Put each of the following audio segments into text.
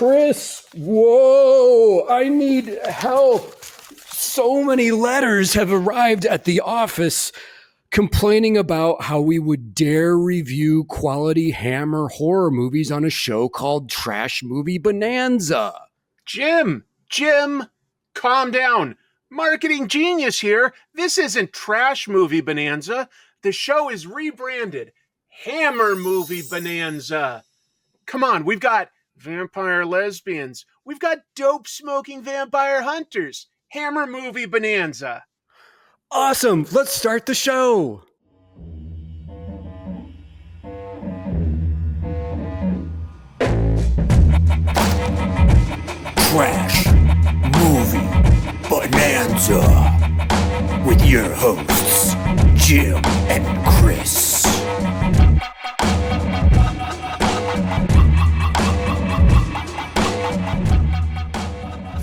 Chris, whoa, I need help. So many letters have arrived at the office complaining about how we would dare review quality Hammer horror movies on a show called Trash Movie Bonanza. Jim, calm down. Marketing genius here. This isn't Trash Movie Bonanza. The show is rebranded Hammer Movie Bonanza. Come on, we've got vampire lesbians. We've got dope-smoking vampire hunters. Hammer Movie Bonanza. Awesome. Let's start the show. Trash Movie Bonanza with your hosts, Jim and Chris.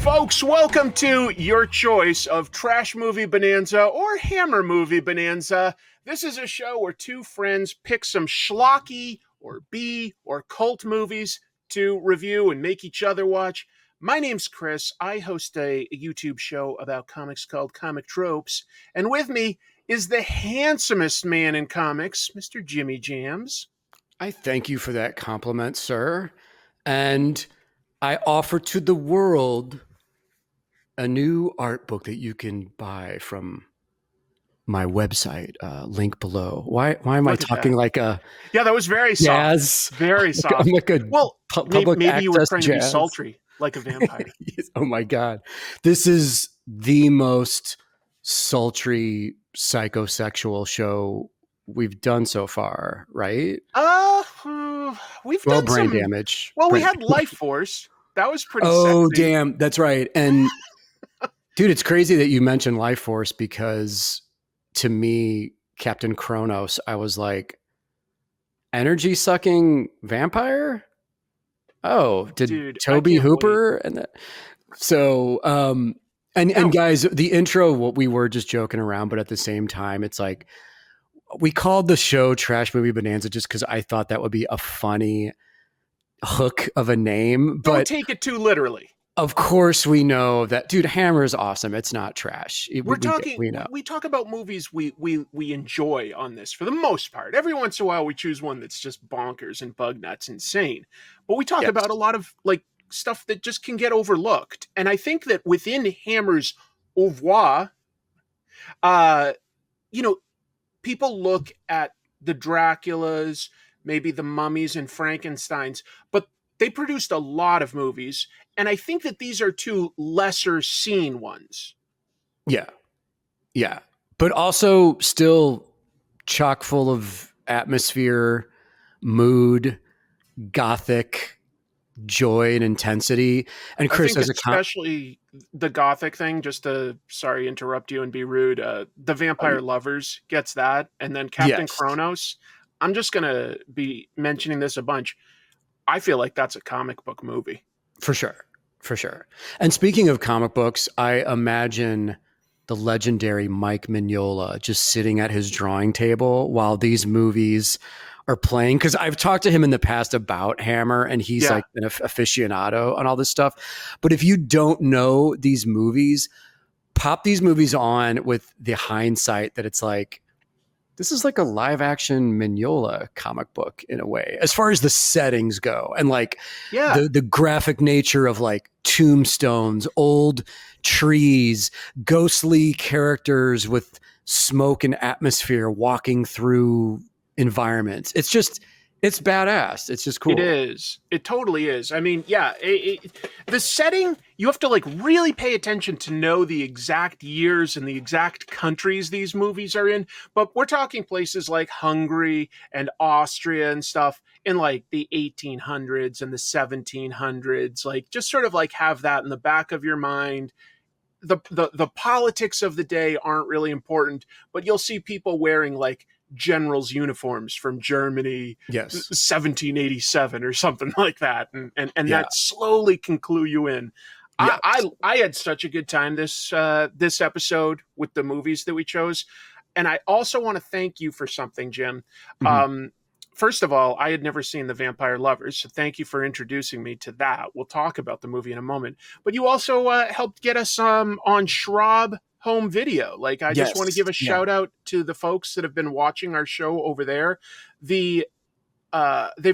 Folks, welcome to your choice of Trash Movie Bonanza or Hammer Movie Bonanza. This is a show where two friends pick some schlocky or B or cult movies to review and make each other watch. My name's Chris. I host a YouTube show about comics called Comic Tropes. And with me is the handsomest man in comics, Mr. Jimmy Jams. I thank you for that compliment, sir. And I offer to the world a new art book that you can buy from my website, link below. Why am I talking like a... Yeah, that was very soft. Jazz. Very soft. I'm like a public maybe you were trying jazz. to be sultry, like a vampire. Oh my God. This is the most sultry psychosexual show we've done so far, right? We've Well, done brain some damage. Well, we had Life Force. That was pretty Oh, sexy. damn. That's right. And dude, it's crazy that you mentioned Life Force because to me, Captain Kronos, I was like, energy sucking vampire? Oh, did Dude, Toby Hooper? And that, so, and guys, the intro, what we were just joking around, but at the same time, it's like, we called the show Trash Movie Bonanza just because I thought that would be a funny hook of a name. But don't take it too literally. Of course, we know that, dude. Hammer is awesome. It's not trash. We talk about movies we enjoy on this for the most part. Every once in a while, we choose one that's just bonkers and bug nuts, insane. But we talk about a lot of like stuff that just can get overlooked. And I think that within Hammer's oeuvre, people look at the Draculas, maybe the Mummies and Frankensteins, but they produced a lot of movies, and I think that these are two lesser seen ones. Yeah. But also still chock full of atmosphere, mood, gothic, joy, and intensity. And Chris, I think especially the gothic thing, just to, sorry, interrupt you and be rude, the Vampire Lovers gets that, and then Captain Kronos. I'm just going to be mentioning this a bunch. I feel like that's a comic book movie. For sure. And speaking of comic books, I imagine the legendary Mike Mignola just sitting at his drawing table while these movies are playing. Because I've talked to him in the past about Hammer, and he's like an aficionado on all this stuff. But if you don't know these movies, pop these movies on with the hindsight that it's like, this is like a live action Mignola comic book in a way, as far as the settings go. And like the graphic nature of like tombstones, old trees, ghostly characters with smoke and atmosphere walking through environments. It's badass. It's just cool. It is. It totally is. I mean, the setting, you have to like really pay attention to know the exact years and the exact countries these movies are in. But we're talking places like Hungary and Austria and stuff in like the 1800s and the 1700s. Like just sort of like have that in the back of your mind. The politics of the day aren't really important, but you'll see people wearing like generals' uniforms from Germany, 1787 or something like that, and that slowly can clue you in. I had such a good time this episode with the movies that we chose, and I also want to thank you for something, Jim. first of all, I had never seen The Vampire Lovers, so thank you for introducing me to that. We'll talk about the movie in a moment. But you also helped get us on Schwab home video. Like, I just want to Yes. give a shout out to the folks that have been watching our show over there. They've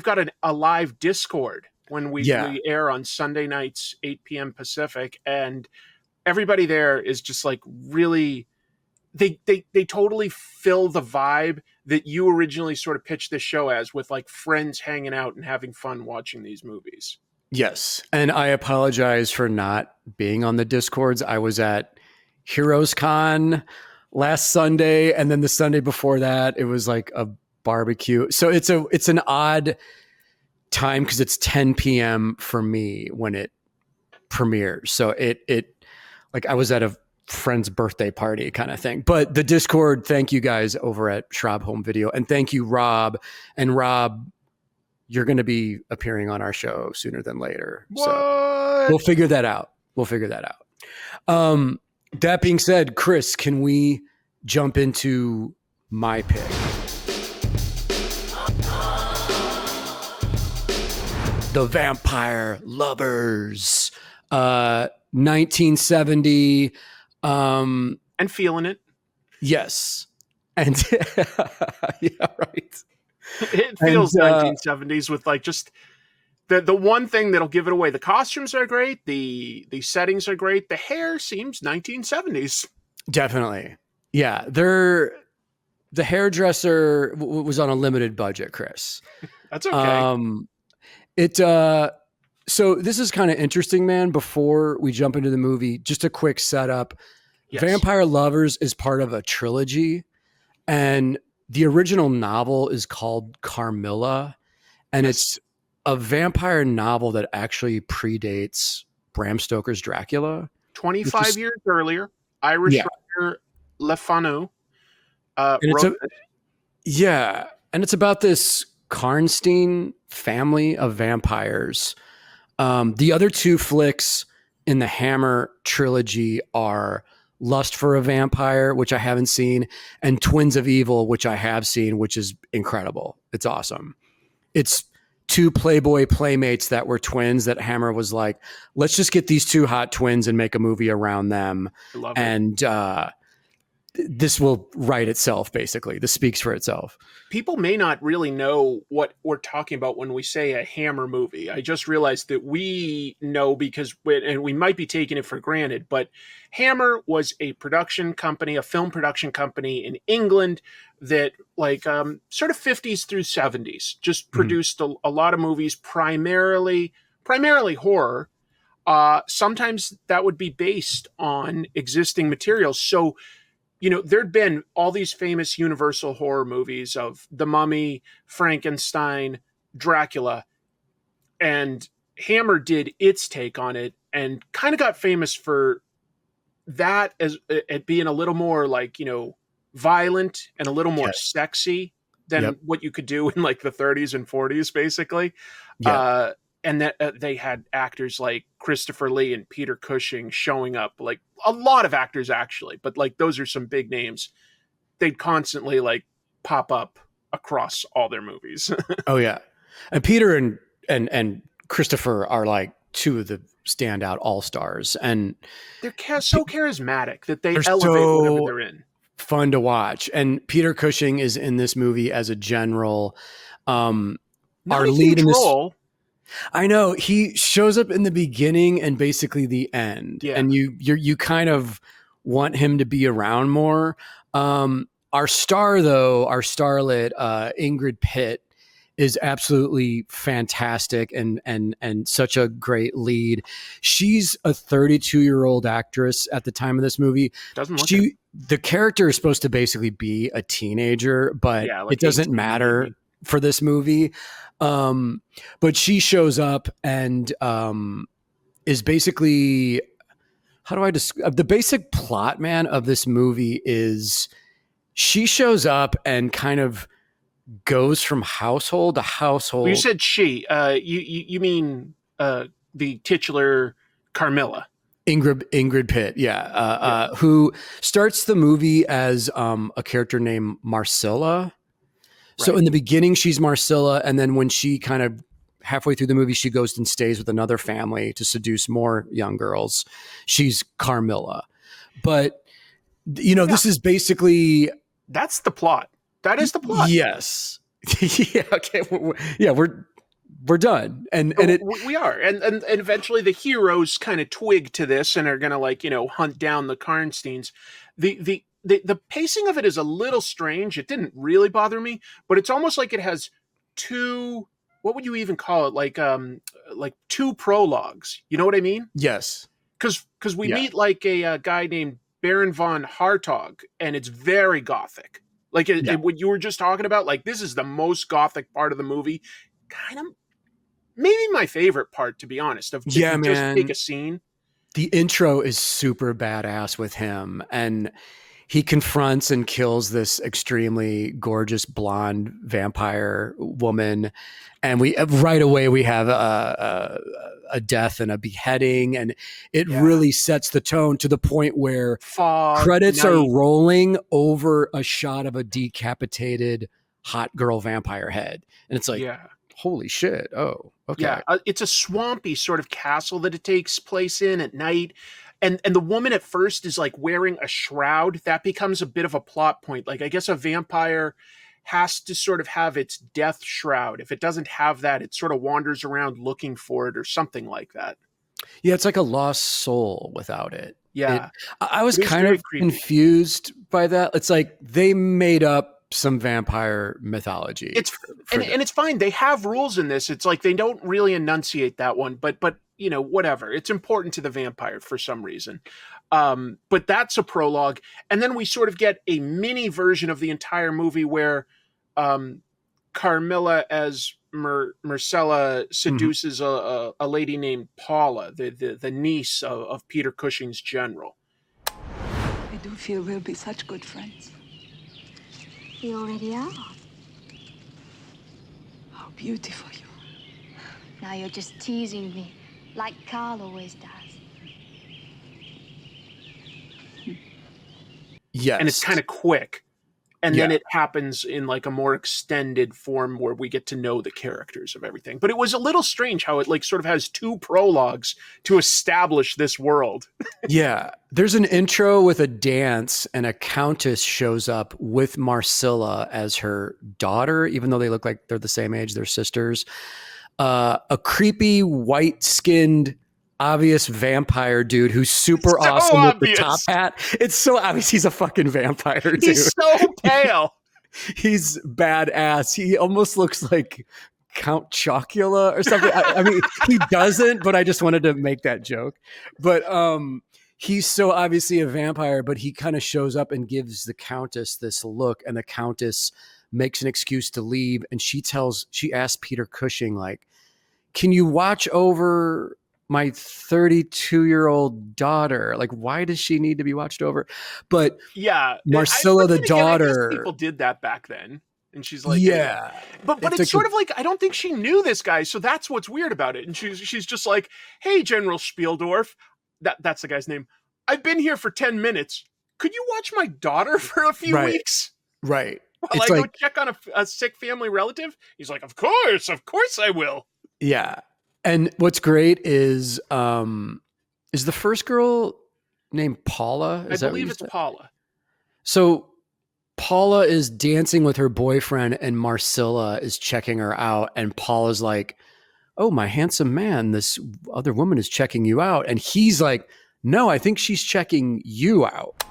got a live Discord when we air on Sunday nights, 8 p.m. Pacific, and everybody there is just like really they totally fill the vibe that you originally sort of pitched this show as, with like friends hanging out and having fun watching these movies. Yes. And I apologize for not being on the Discords. I was at Heroes Con last Sunday, and then the Sunday before that, it was like a barbecue. So it's an odd time because it's 10 p.m. for me when it premieres. So it like I was at a friend's birthday party kind of thing. But the Discord, thank you guys over at Schwab Home Video, and thank you, Rob. And Rob, you're going to be appearing on our show sooner than later. What? So we'll figure that out. That being said, Chris, can we jump into my pick? The Vampire Lovers, 1970. And feeling it. Yes. And yeah, right. It feels 1970s with like just the one thing that'll give it away. The costumes are great. The settings are great. The hair seems 1970s. Definitely. Yeah. The hairdresser was on a limited budget, Chris. That's okay. So this is kind of interesting, man. Before we jump into the movie, just a quick setup. Yes. Vampire Lovers is part of a trilogy, and the original novel is called Carmilla, and it's a vampire novel that actually predates Bram Stoker's Dracula. 25 years earlier, Irish writer Le Fanu wrote it. Yeah, and it's about this Karnstein family of vampires. The other two flicks in the Hammer trilogy are Lust for a Vampire, which I haven't seen, and Twins of Evil, which I have seen, which is incredible. It's awesome. It's two Playboy playmates that were twins that Hammer was like, let's just get these two hot twins and make a movie around them. I love and this will write itself, basically. This speaks for itself. People may not really know what we're talking about when we say a Hammer movie. I just realized that we know because, and we might be taking it for granted, but Hammer was a production company, a film production company in England that like sort of 50s through 70s just produced a lot of movies, primarily horror. Sometimes that would be based on existing materials. So, you know, there'd been all these famous Universal horror movies of The Mummy, Frankenstein, Dracula, and Hammer did its take on it and kind of got famous for that as it being a little more like, you know, violent and a little more sexy than what you could do in like the 30s and 40s, basically. Yeah. And that they had actors like Christopher Lee and Peter Cushing showing up, like a lot of actors actually, but like those are some big names. They'd constantly like pop up across all their movies. Oh yeah. And Peter and Christopher are like two of the standout all-stars, and they're so charismatic that they elevate whatever they're in. Fun to watch. And Peter Cushing is in this movie as a general. Our lead in this role. I know, he shows up in the beginning and basically the end, and you kind of want him to be around more. Our star, though, our starlet, Ingrid Pitt, is absolutely fantastic and such a great lead. She's a 32-year-old actress at the time of this movie. Doesn't look it. The character is supposed to basically be a teenager, but it doesn't matter for this movie. But she shows up and is basically, how do I describe the basic plot, man, of this movie is she shows up and kind of goes from household to household. Well, you said she. You mean the titular Carmilla. Ingrid Pitt, who starts the movie as a character named Marcella. So Right. in the beginning, she's Marcilla, and then when she kind of halfway through the movie, she goes and stays with another family to seduce more young girls. She's Carmilla. But Yeah. this is basically That's the plot. That is the plot. yes, yeah, okay, we're done, and We are, and eventually the heroes kind of twig to this and are gonna hunt down the Karnsteins. The pacing of it is a little strange. It didn't really bother me, but it's almost like it has two. What would you even call it? Like two prologues. You know what I mean? yes, Because we yeah, meet like a guy named Baron von Hartog, and it's very gothic. Like yeah, what you were just talking about. Like this is the most gothic part of the movie. Kind of maybe my favorite part, to be honest, of if yeah, you just take man. a scene. The intro is super badass with him, and he confronts and kills this extremely gorgeous blonde vampire woman, and we right away we have a death and a beheading, and it Yeah. really sets the tone to the point where Fog, credits are night. rolling over a shot of a decapitated hot girl vampire head, and it's like, Yeah. holy shit! Oh, okay, Yeah. It's a swampy sort of castle that it takes place in at night. And the woman at first is like wearing a shroud. That becomes a bit of a plot point. Like, I guess a vampire has to sort of have its death shroud. If it doesn't have that, it sort of wanders around looking for it or something like that. yeah, it's like a lost soul without it. Yeah. I was It is kind very of creepy. confused by that. It's like they made up some vampire mythology. It's for and it's fine. They have rules in this. It's like they don't really enunciate that one, but whatever. It's important to the vampire for some reason. But that's a prologue, and then we sort of get a mini version of the entire movie where Carmilla as Marcella seduces a lady named Paula, the niece of Peter Cushing's general. I do feel we'll be such good friends. We already are. How beautiful you are. Now you're just teasing me, like Carl always does. yes, And it's kind of quick. And then Yeah. it happens in like a more extended form where we get to know the characters of everything. But it was a little strange how it like sort of has two prologues to establish this world. yeah. There's an intro with a dance, and a countess shows up with Marcilla as her daughter, even though they look like they're the same age, they're sisters. A creepy white-skinned, obvious vampire dude who's super So awesome with the obvious. top hat. It's so obvious he's a fucking vampire, dude. He's so pale. He's badass. He almost looks like Count Chocula or something. I mean, he doesn't, but I just wanted to make that joke. But he's so obviously a vampire, but he kind of shows up and gives the Countess this look, and the Countess makes an excuse to leave, and she asks Peter Cushing, like, can you watch over my 32-year-old daughter? Like, why does she need to be watched over? But Yeah. Marcilla, the I guess daughter, people did that back then. And she's like, yeah. But it's sort of like, I don't think she knew this guy. So that's what's weird about it. And she's just like, hey, General Spieldorf. That's the guy's name. I've been here for 10 minutes. Could you watch my daughter for a few Right. weeks? Right. While It's I go like, check on a sick family relative? He's like, of course I will. yeah. And what's great is the first girl named Paula? I believe it's Paula. So Paula is dancing with her boyfriend, and Marcilla is checking her out, and Paula's like, oh, my handsome man, this other woman is checking you out. And he's like, no, I think she's checking you out.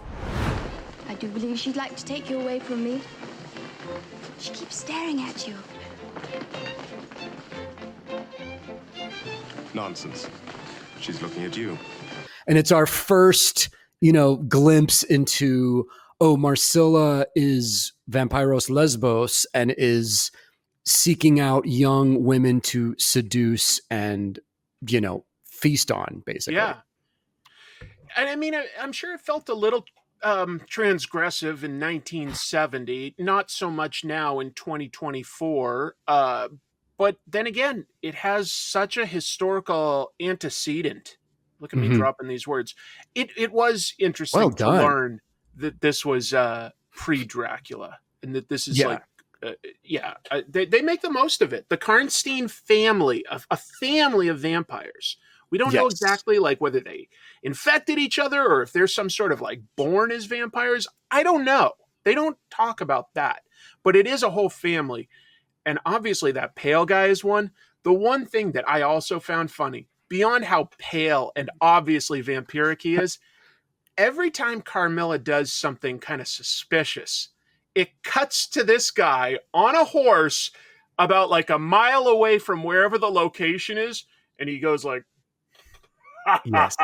I do believe she'd like to take you away from me. She keeps staring at you. Nonsense. She's looking at you. And it's our first, glimpse into, oh, Marcilla is Vampiros Lesbos and is seeking out young women to seduce and, feast on, basically. Yeah. And I mean, I'm sure it felt a little transgressive in 1970, not so much now in 2024. But then again, it has such a historical antecedent. Look at me dropping these words. It was interesting Well to done. learn that this was pre-Dracula and that this is like they make the most of it. The Karnstein family, a family of vampires. We don't know Yes. exactly like whether they infected each other or if there's some sort of like born as vampires. I don't know. They don't talk about that, but it is a whole family. And obviously that pale guy is one. The one thing that I also found funny, beyond how pale and obviously vampiric he is, every time Carmilla does something kind of suspicious, it cuts to this guy on a horse about like a mile away from wherever the location is, and he goes like, Yes.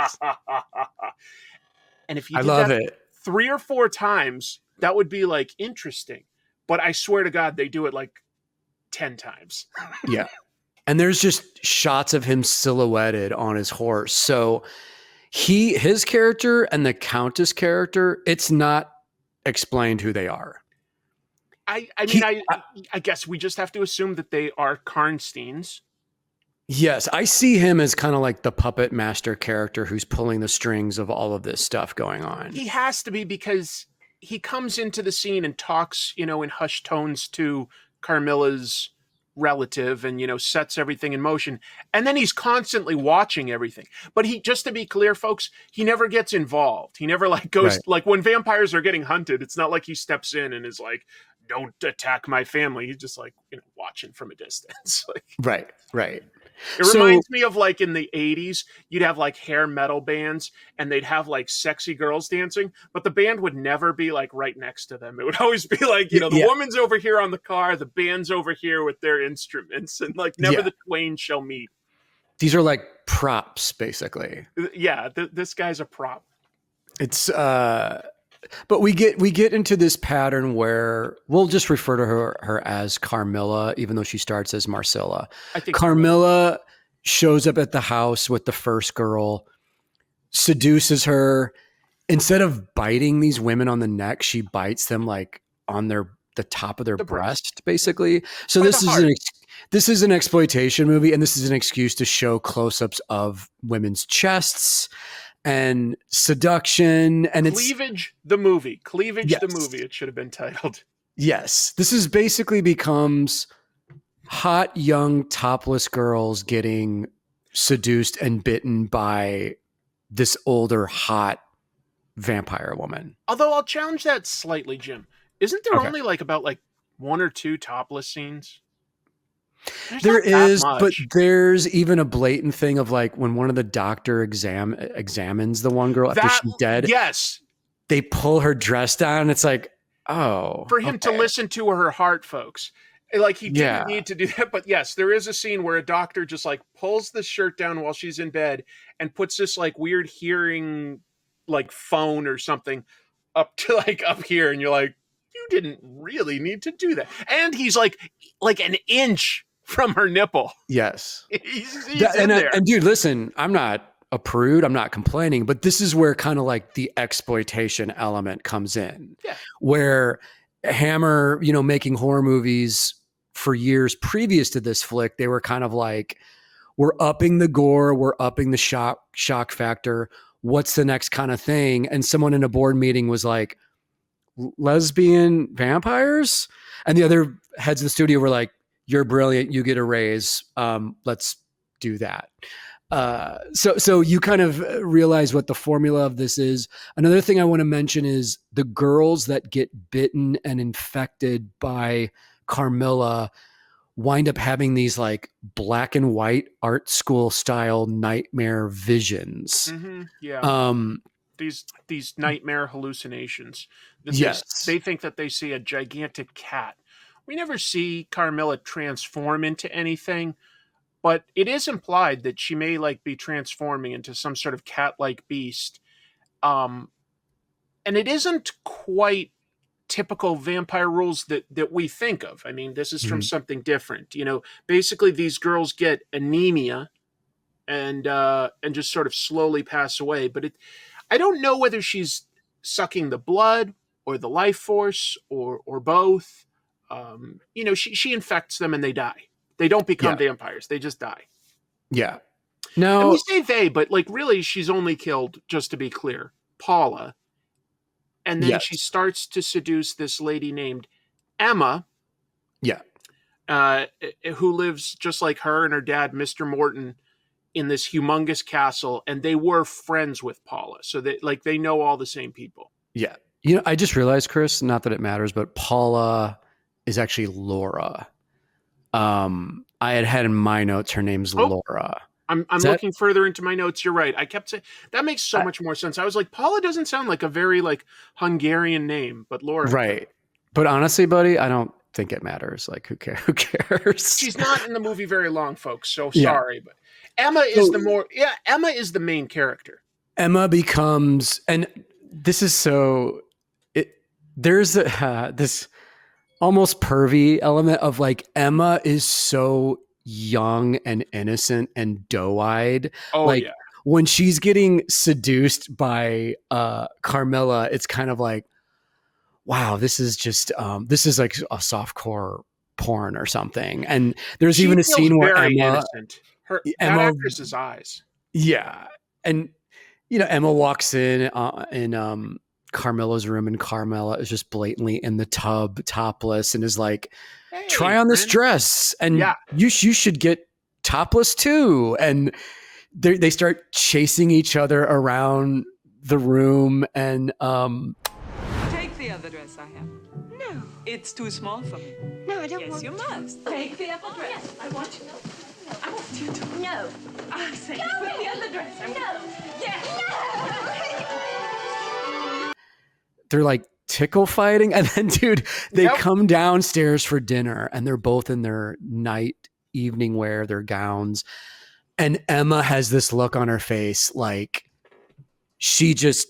and if you I did love that it. 3 or 4 times, that would be like interesting. But I swear to God, they do it like 10 times. Yeah. And there's just shots of him silhouetted on his horse. So his character and the Countess character, it's not explained who they are. I guess we just have to assume that they are Karnsteins. Yes, I see him as kind of like the puppet master character who's pulling the strings of all of this stuff going on. He has to be, because he comes into the scene and talks, in hushed tones to Carmilla's relative and, sets everything in motion. And then he's constantly watching everything. But just to be clear, folks, he never gets involved. He never like goes, Right. like when vampires are getting hunted, it's not like he steps in and is like, don't attack my family. He's just like, watching from a distance. Like, Right. it reminds me of like in the 80s, you'd have like hair metal bands and they'd have like sexy girls dancing, but the band would never be like right next to them. It would always be like, the woman's over here on the car, the band's over here with their instruments, and like never the twain shall meet. These are like props, basically. Yeah, this guy's a prop. It's but we get into this pattern where we'll just refer to her as Carmilla, even though she starts as Marcilla. I think Carmilla shows up at the house with the first girl, seduces her. Instead of biting these women on the neck, she bites them like on the top of their breast, basically. So this is an exploitation movie, and this is an excuse to show close-ups of women's chests and seduction, and Cleavage, the movie. Yes. The movie, it should have been titled. Yes. This is basically becomes hot, young, topless girls getting seduced and bitten by this older, hot vampire woman. Although I'll challenge that slightly, Jim. Isn't there only like about like 1 or 2 topless scenes? There is, but there's even a blatant thing of like when one of the doctor examines the one girl after she's dead. Yes. They pull her dress down. And it's like, oh. For him to listen to her heart, folks. Like he didn't need to do that. But yes, there is a scene where a doctor just like pulls the shirt down while she's in bed and puts this like weird hearing like phone or something up to like up here. And you're like, you didn't really need to do that. And he's like an inch from her nipple. Yes. He's in there. And dude, listen, I'm not a prude. I'm not complaining, but this is where kind of like the exploitation element comes in. Yeah. Where Hammer, making horror movies for years previous to this flick, they were kind of like, we're upping the gore, we're upping the shock factor. What's the next kind of thing? And someone in a board meeting was like, lesbian vampires? And the other heads of the studio were like, you're brilliant, you get a raise. Let's do that. So you kind of realize what the formula of this is. Another thing I want to mention is the girls that get bitten and infected by Carmilla wind up having these like black and white art school style nightmare visions. Mm-hmm. Yeah. These nightmare hallucinations. They think that they see a gigantic cat. We never see Carmilla transform into anything, but it is implied that she may like be transforming into some sort of cat-like beast. And it isn't quite typical vampire rules that we think of. I mean, this is from something different. Basically these girls get anemia and just sort of slowly pass away. But I don't know whether she's sucking the blood or the life force or both. She infects them and they die. They don't become vampires. They just die. Yeah. No. And we say they, but like really she's only killed, just to be clear, Paula. And then she starts to seduce this lady named Emma. Yeah. Who lives just like her and her dad, Mr. Morton, in this humongous castle, and they were friends with Paula, so they know all the same people. Yeah. I just realized, Chris, not that it matters, but Paula is actually Laura. I had in my notes her name's Laura. I'm looking further into my notes. You're right. I kept saying that makes so much more sense. I was like, Paula doesn't sound like a very like Hungarian name, but Laura. Right. But honestly, buddy, I don't think it matters. Like, who cares? Who cares? She's not in the movie very long, folks. So sorry, but Emma is Emma is the main character. Emma becomes, and this is there's this almost pervy element of like Emma is so young and innocent and doe-eyed. Oh, like yeah. When she's getting seduced by Carmilla, it's kind of like, wow, this is just this is like a softcore porn or something. And there's even a scene where Emma, that actress's eyes. Yeah. And Emma walks in Carmilla's room, and Carmilla is just blatantly in the tub, topless, and is like, hey, try on this dress, and you should get topless too. And they start chasing each other around the room, and Take the other dress I have. No. It's too small for me. No, I don't Yes, want you must. Take the other dress. Yes, I want you. No. I want you to. No. I say, put the other dress. Yes. they're like tickle fighting, and then dude, they come downstairs for dinner, and they're both in their evening wear, their gowns, and Emma has this look on her face like she just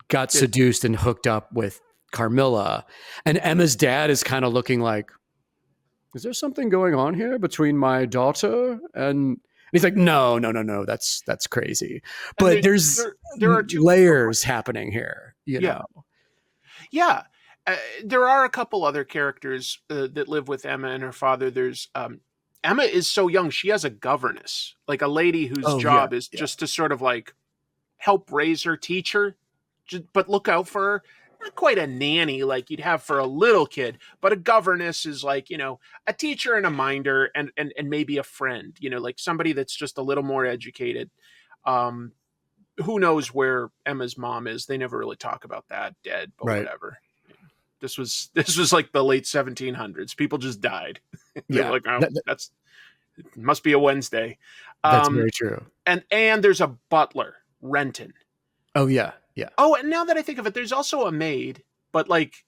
got seduced and hooked up with Carmilla, and Emma's dad is kind of looking like, is there something going on here between my daughter and he's like, no, that's crazy. But there are two layers happening here, you know. Yeah. There are a couple other characters that live with Emma and her father. There's Emma is so young. She has a governess, like a lady whose job is just to sort of like help raise her, teach her, but look out for her. Not quite a nanny like you'd have for a little kid, but a governess is like, a teacher and a minder and maybe a friend, like somebody that's just a little more educated. Who knows where Emma's mom is? They never really talk about that, dead, but whatever. This was like the late 1700s. People just died. Yeah, like, oh, it must be a Wednesday. That's very true. And there's a butler, Renton. Oh yeah. Yeah. Oh, and now that I think of it, there's also a maid, but like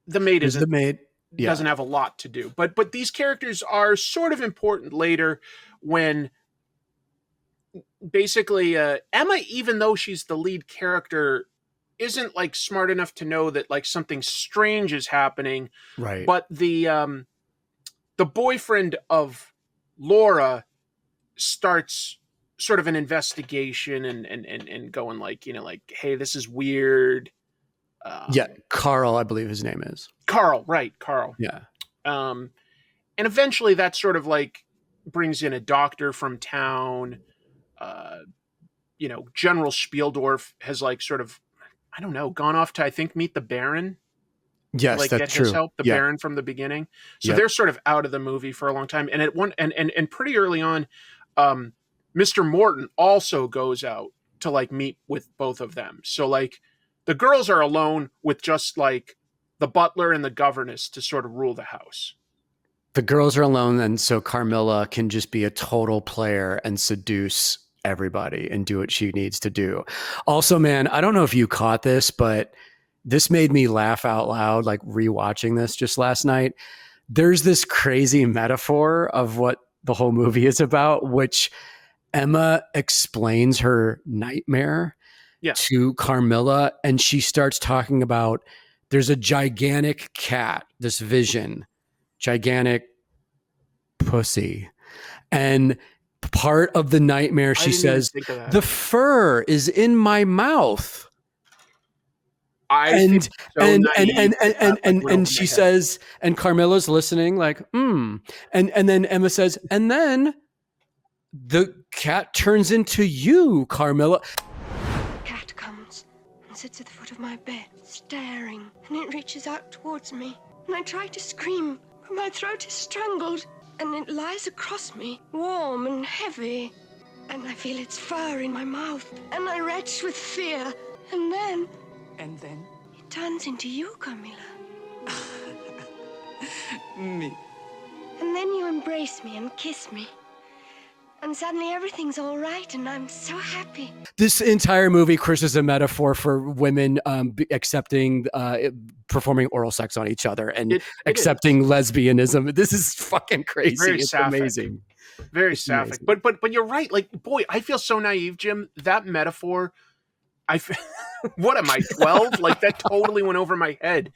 the maid doesn't have a lot to do. But these characters are sort of important later when basically Emma, even though she's the lead character, isn't like smart enough to know that like something strange is happening. Right. But the boyfriend of Laura starts sort of an investigation and going like, like, hey, this is weird. Carl, I believe his name is. Carl, right, Carl. Yeah. And eventually that sort of like brings in a doctor from town. General Spieldorf has like sort of, I don't know, gone off to, I think, meet the Baron. Yes, like that's get true. His help, the Baron from the beginning. So they're sort of out of the movie for a long time. And and pretty early on, Mr. Morton also goes out to like meet with both of them. So like the girls are alone with just like the butler and the governess to sort of rule the house. The girls are alone, and so Carmilla can just be a total player and seduce everybody and do what she needs to do. Also, man, I don't know if you caught this, but this made me laugh out loud, like rewatching this just last night. There's this crazy metaphor of what the whole movie is about, which Emma explains her nightmare to Carmilla, and she starts talking about there's a gigantic cat, this vision, gigantic pussy. And part of the nightmare, she says, the fur is in my mouth. And she says, and Carmilla's listening like, and then Emma says, and then the cat turns into you, Carmilla. The cat comes and sits at the foot of my bed, staring, and it reaches out towards me. And I try to scream, My throat is strangled, and it lies across me, warm and heavy. And I feel its fur in my mouth, and I retch with fear. And then And then? it turns into you, Carmilla. Me. And then you embrace me and kiss me. And suddenly everything's all right, and I'm so happy. This entire movie, Chris, is a metaphor for women accepting, performing oral sex on each other and It accepting lesbianism. This is fucking crazy. Very It's sapphic. amazing. Very It's sapphic. amazing. But you're right. Like, boy, I feel so naive, Jim. That metaphor, what am I, 12? Like, that totally went over my head.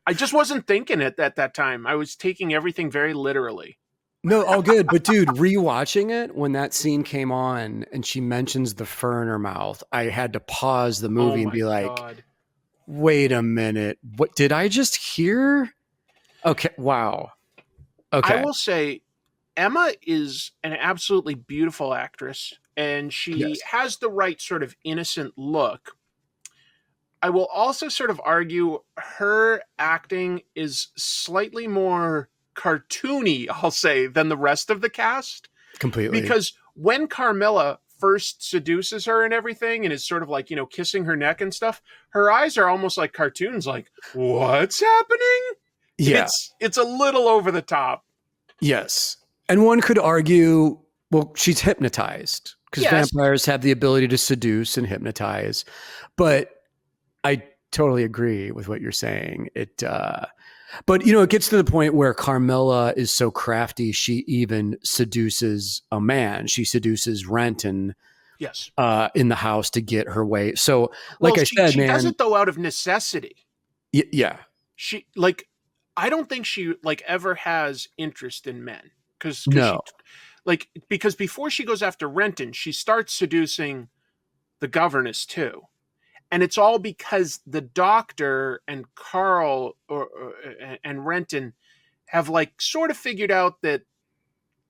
I just wasn't thinking it at that time. I was taking everything very literally. No, all good. But dude, rewatching it, when that scene came on and she mentions the fur in her mouth, I had to pause the movie and be like, God. wait a minute. What did I just hear? Okay. Wow. Okay. I will say Emma is an absolutely beautiful actress, and she Yes. has the right sort of innocent look. I will also sort of argue her acting is slightly more cartoony, I'll say, than the rest of the cast. Completely. Because when Carmilla first seduces her and everything and is sort of like, kissing her neck and stuff, her eyes are almost like cartoons, like, what's happening? yeah. It's a little over the top. Yes. And one could argue, well, she's hypnotized because Yes. vampires have the ability to seduce and hypnotize. But I totally agree with what you're saying. But it gets to the point where Carmilla is so crafty, she even seduces a man. She seduces Renton Yes. in the house to get her way. So, like Well, I said, she man, does it though out of necessity. yeah, She I don't think she ever has interest in men because No. because before she goes after Renton, she starts seducing the governess too, and it's all because the doctor and Carl and Renton have sort of figured out that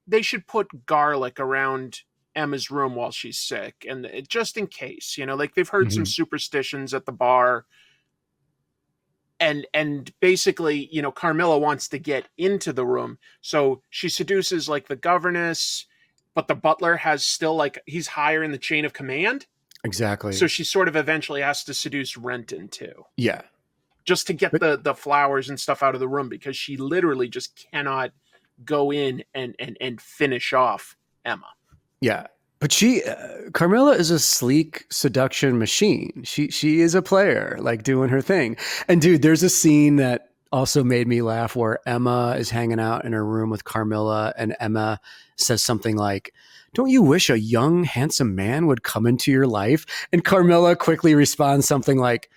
they should put garlic around Emma's room while she's sick, and just in case, they've heard some Mhm. superstitions at the bar. And basically, Carmilla wants to get into the room. So she seduces the governess, but the butler has still he's higher in the chain of command. exactly. So she sort of eventually has to seduce Renton too, Yeah. just to get the flowers and stuff out of the room, because she literally just cannot go in and finish off Emma. Yeah. But Carmilla is a sleek seduction machine. She is a player, doing her thing. And dude, there's a scene that also made me laugh where Emma is hanging out in her room with Carmilla, and Emma says something like, "Don't you wish a young, handsome man would come into your life?" And Carmilla quickly responds something like,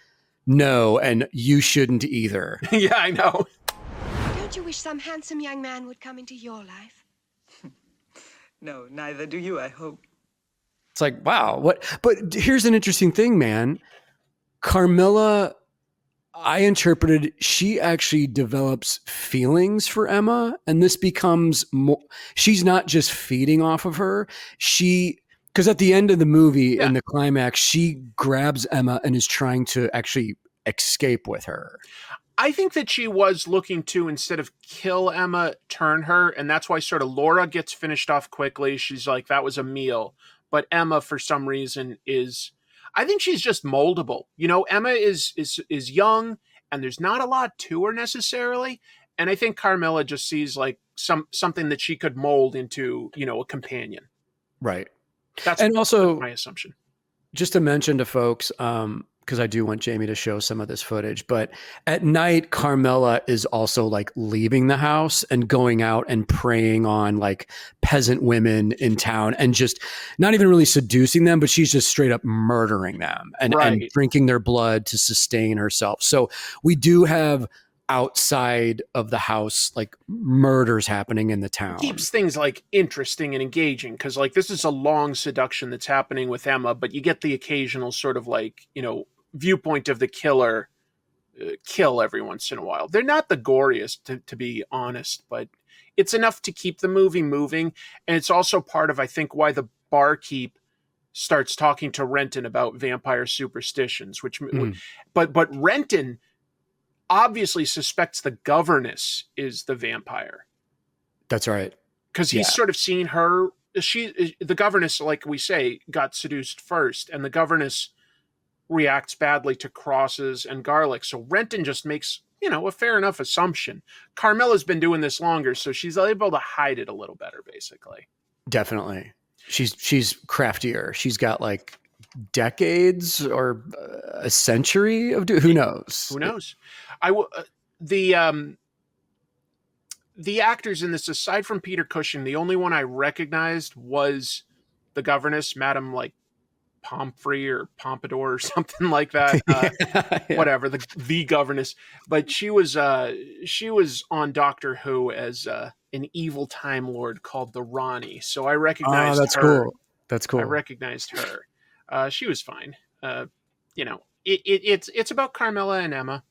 "No, and you shouldn't either." Yeah, I know. Don't you wish some handsome young man would come into your life? No, neither do you, I hope. It's like, wow, what? But here's an interesting thing, man. Carmilla, I interpreted, she actually develops feelings for Emma, and this becomes more, she's not just feeding off of her. Because at the end of the movie, in the climax, she grabs Emma and is trying to actually escape with her. I think that she was looking to, instead of kill Emma, turn her. And that's why sort of Laura gets finished off quickly. She's like, that was a meal. But Emma, for some reason, I think she's just moldable. Emma is young, and there's not a lot to her necessarily. And I think Carmilla just sees something that she could mold into, a companion. Right. That's also my assumption. Just to mention to folks, because I do want Jamie to show some of this footage, but at night, Carmilla is also leaving the house and going out and preying on peasant women in town, and just not even really seducing them, but she's just straight up murdering them and drinking their blood to sustain herself. So we do have outside of the house murders happening in the town. Keeps things interesting and engaging, because this is a long seduction that's happening with Emma, but you get the occasional sort of viewpoint of the killer kill every once in a while. They're not the goriest, to be honest, but it's enough to keep the movie moving. And it's also part of, I think, why the barkeep starts talking to Renton about vampire superstitions, but Renton, obviously suspects the governess is the vampire. That's right. Because he's sort of seen her. The governess, like we say, got seduced first, and the governess reacts badly to crosses and garlic. So Renton just makes, a fair enough assumption. Carmilla's been doing this longer, so she's able to hide it a little better, basically. Definitely. She's craftier. She's got like decades or a century of who knows? Who knows? The actors in this, aside from Peter Cushing, the only one I recognized was the governess, Madame like Pomfrey or Pompadour or something like that. Yeah. Whatever, the governess. But she was on Doctor Who as an evil Time Lord called the Ronnie. So I recognized that's her. cool. That's cool. I recognized her. She was fine. It's about Carmilla and Emma.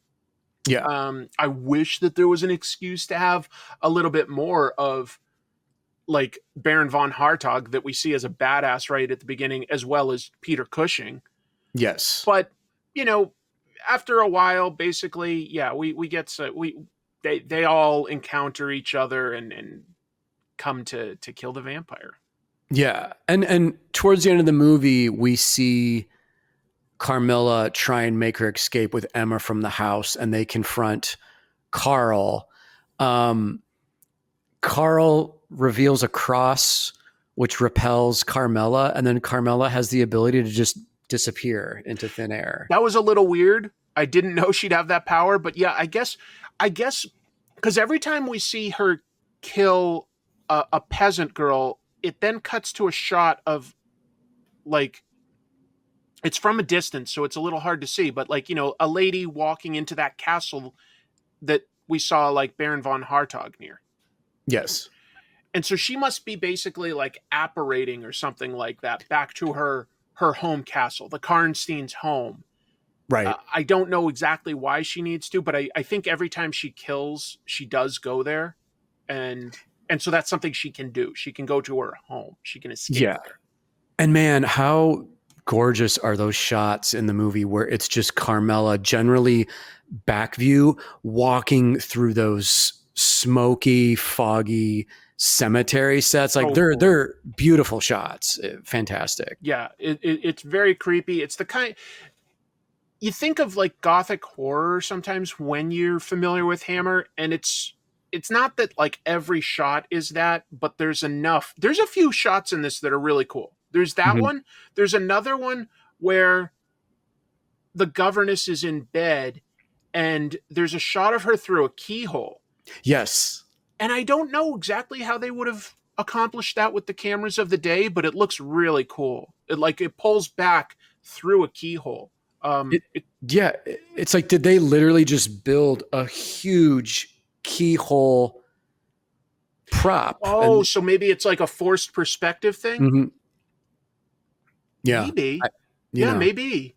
Yeah. I wish that there was an excuse to have a little bit more of like Baron von Hartog that we see as a badass right at the beginning, as well as Peter Cushing. Yes. But, after a while, basically, we get they all encounter each other and come to kill the vampire. Yeah. And towards the end of the movie, we see Carmilla try and make her escape with Emma from the house, and they confront Carl. Carl reveals a cross which repels Carmilla, and then Carmilla has the ability to just disappear into thin air. That was a little weird. I didn't know she'd have that power, but yeah, I guess because every time we see her kill a peasant girl, it then cuts to a shot of like, it's from a distance, so it's a little hard to see, but like, a lady walking into that castle that we saw like Baron von Hartog near. Yes. And so she must be basically like apparating or something like that back to her home castle, the Karnstein's home. Right. I don't know exactly why she needs to, but I think every time she kills, she does go there. And so that's something she can do. She can go to her home. She can escape there. And man, how gorgeous are those shots in the movie where it's just Carmilla, generally back view, walking through those smoky, foggy cemetery sets. Like they're beautiful shots. Fantastic. Yeah, it's very creepy. It's the kind you think of like gothic horror sometimes when you're familiar with Hammer, and it's not that like every shot is that, but there's enough. There's a few shots in this that are really cool. There's that one. There's another one where the governess is in bed and there's a shot of her through a keyhole. Yes. And I don't know exactly how they would have accomplished that with the cameras of the day, but it looks really cool. It pulls back through a keyhole. It's like, did they literally just build a huge keyhole prop? So maybe it's like a forced perspective thing? Mm-hmm. Yeah. Maybe. Maybe.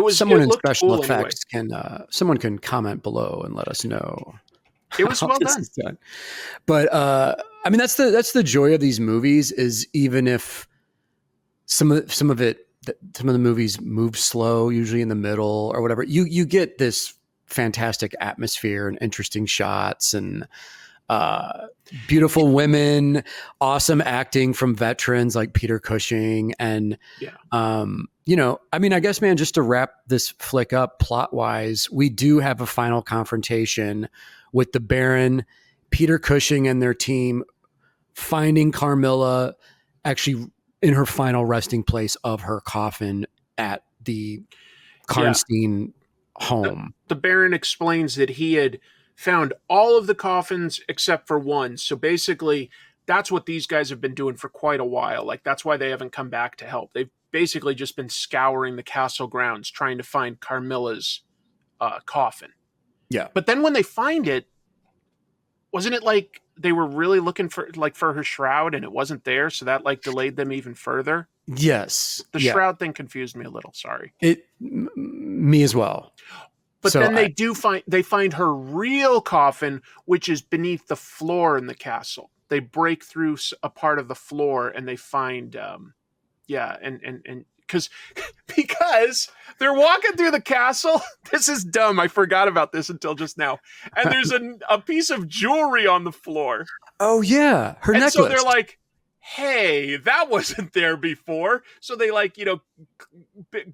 Someone in looked special cool effects anyway. someone can comment below and let us know. It was well done. But I mean, that's the joy of these movies, is even if some of the movies move slow, usually in the middle or whatever, you get this fantastic atmosphere and interesting shots and beautiful women, awesome acting from veterans like Peter Cushing. And, I mean, I guess, man, just to wrap this flick up plot wise, we do have a final confrontation with the Baron, Peter Cushing and their team finding Carmilla actually in her final resting place of her coffin at the Karnstein home. The Baron explains that he had found all of the coffins except for one. So basically, that's what these guys have been doing for quite a while. Like, that's why they haven't come back to help. They've basically just been scouring the castle grounds trying to find Carmilla's coffin. Yeah. But then when they find it, wasn't it like they were really looking for her shroud and it wasn't there, so that like delayed them even further? Yes. The shroud thing confused me a little, sorry. Me as well. But so then they find her real coffin, which is beneath the floor in the castle. They break through a part of the floor and they find and because because they're walking through the castle. This is dumb. I forgot about this until just now. And there's a piece of jewelry on the floor. Oh yeah, her And necklace. so they're like, hey, that wasn't there before. So they like,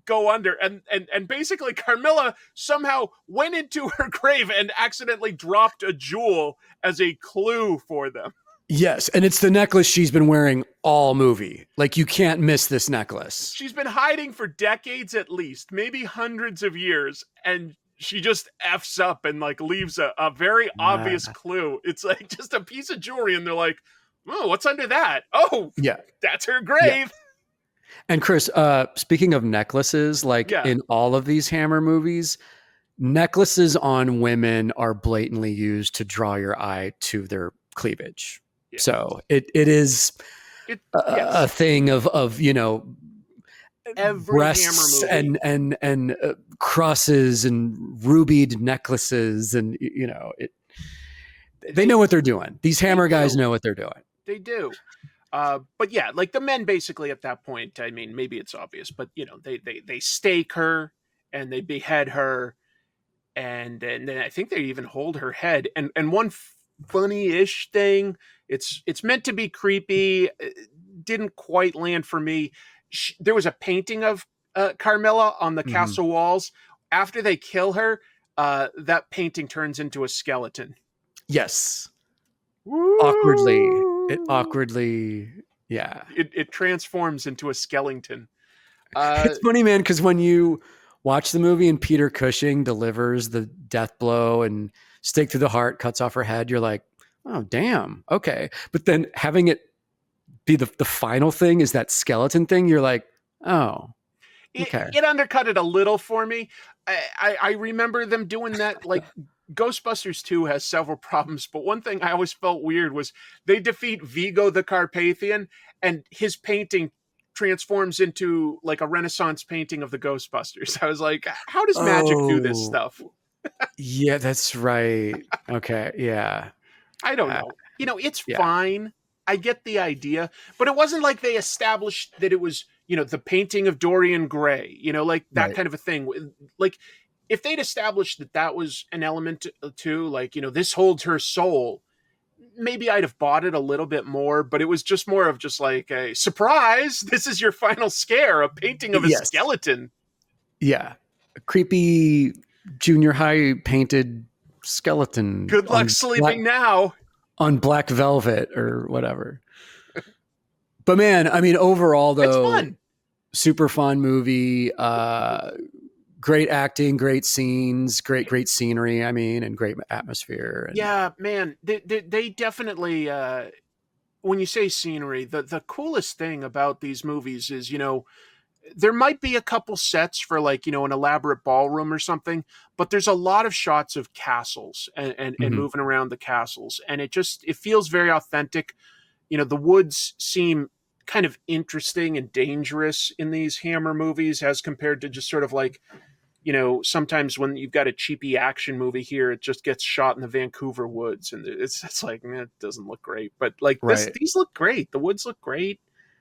go under. And basically Carmilla somehow went into her grave and accidentally dropped a jewel as a clue for them. Yes, and it's the necklace she's been wearing all movie. Like, you can't miss this necklace. She's been hiding for decades at least, maybe hundreds of years, and she just F's up and like leaves a very obvious clue. It's like just a piece of jewelry, and they're like, oh, what's under that? Oh, Yeah. that's her grave. Yeah. And Chris, speaking of necklaces, like in all of these Hammer movies, necklaces on women are blatantly used to draw your eye to their cleavage. Yeah. So it is a thing of every breasts Hammer movie and crosses and rubied necklaces, and they know what they're doing. These Hammer guys know what they're doing. They do. But yeah, like the men basically at that point, I mean, maybe it's obvious, but they stake her and they behead her, and then I think they even hold her head. And one funny-ish thing, it's meant to be creepy, didn't quite land for me. There was a painting of Carmilla on the castle walls. After they kill her, that painting turns into a skeleton. Yes. Woo! Awkwardly, yeah. It transforms into a skeleton. It's funny, man, because when you watch the movie and Peter Cushing delivers the death blow and stake through the heart, cuts off her head, you're like, oh, damn, okay. But then having it be the final thing is that skeleton thing, you're like, oh, okay. It undercut it a little for me. I remember them doing that, like Ghostbusters 2 has several problems, but one thing I always felt weird was they defeat Vigo the Carpathian, and his painting transforms into like a Renaissance painting of the Ghostbusters. I was like, how does magic do this stuff? Yeah, that's right. Okay, yeah. I don't know. It's fine. I get the idea, but it wasn't like they established that it was, the painting of Dorian Gray, like that kind of a thing. Like if they'd established that was an element too, like, this holds her soul, maybe I'd have bought it a little bit more, but it was just more of just like a surprise. This is your final scare, a painting of a skeleton. Yeah. A creepy junior high painted skeleton. Good luck sleeping now. On black velvet or whatever. But man, I mean, overall though, it's fun. Super fun movie. Great acting, great scenes, great scenery. I mean, and great atmosphere. Yeah, man, they definitely. When you say scenery, the coolest thing about these movies is, there might be a couple sets for like, an elaborate ballroom or something, but there's a lot of shots of castles and moving around the castles. And it feels very authentic. The woods seem kind of interesting and dangerous in these Hammer movies as compared to just sort of like, sometimes when you've got a cheapy action movie here, it just gets shot in the Vancouver woods. And it's like, it doesn't look great, but like these look great. The woods look great.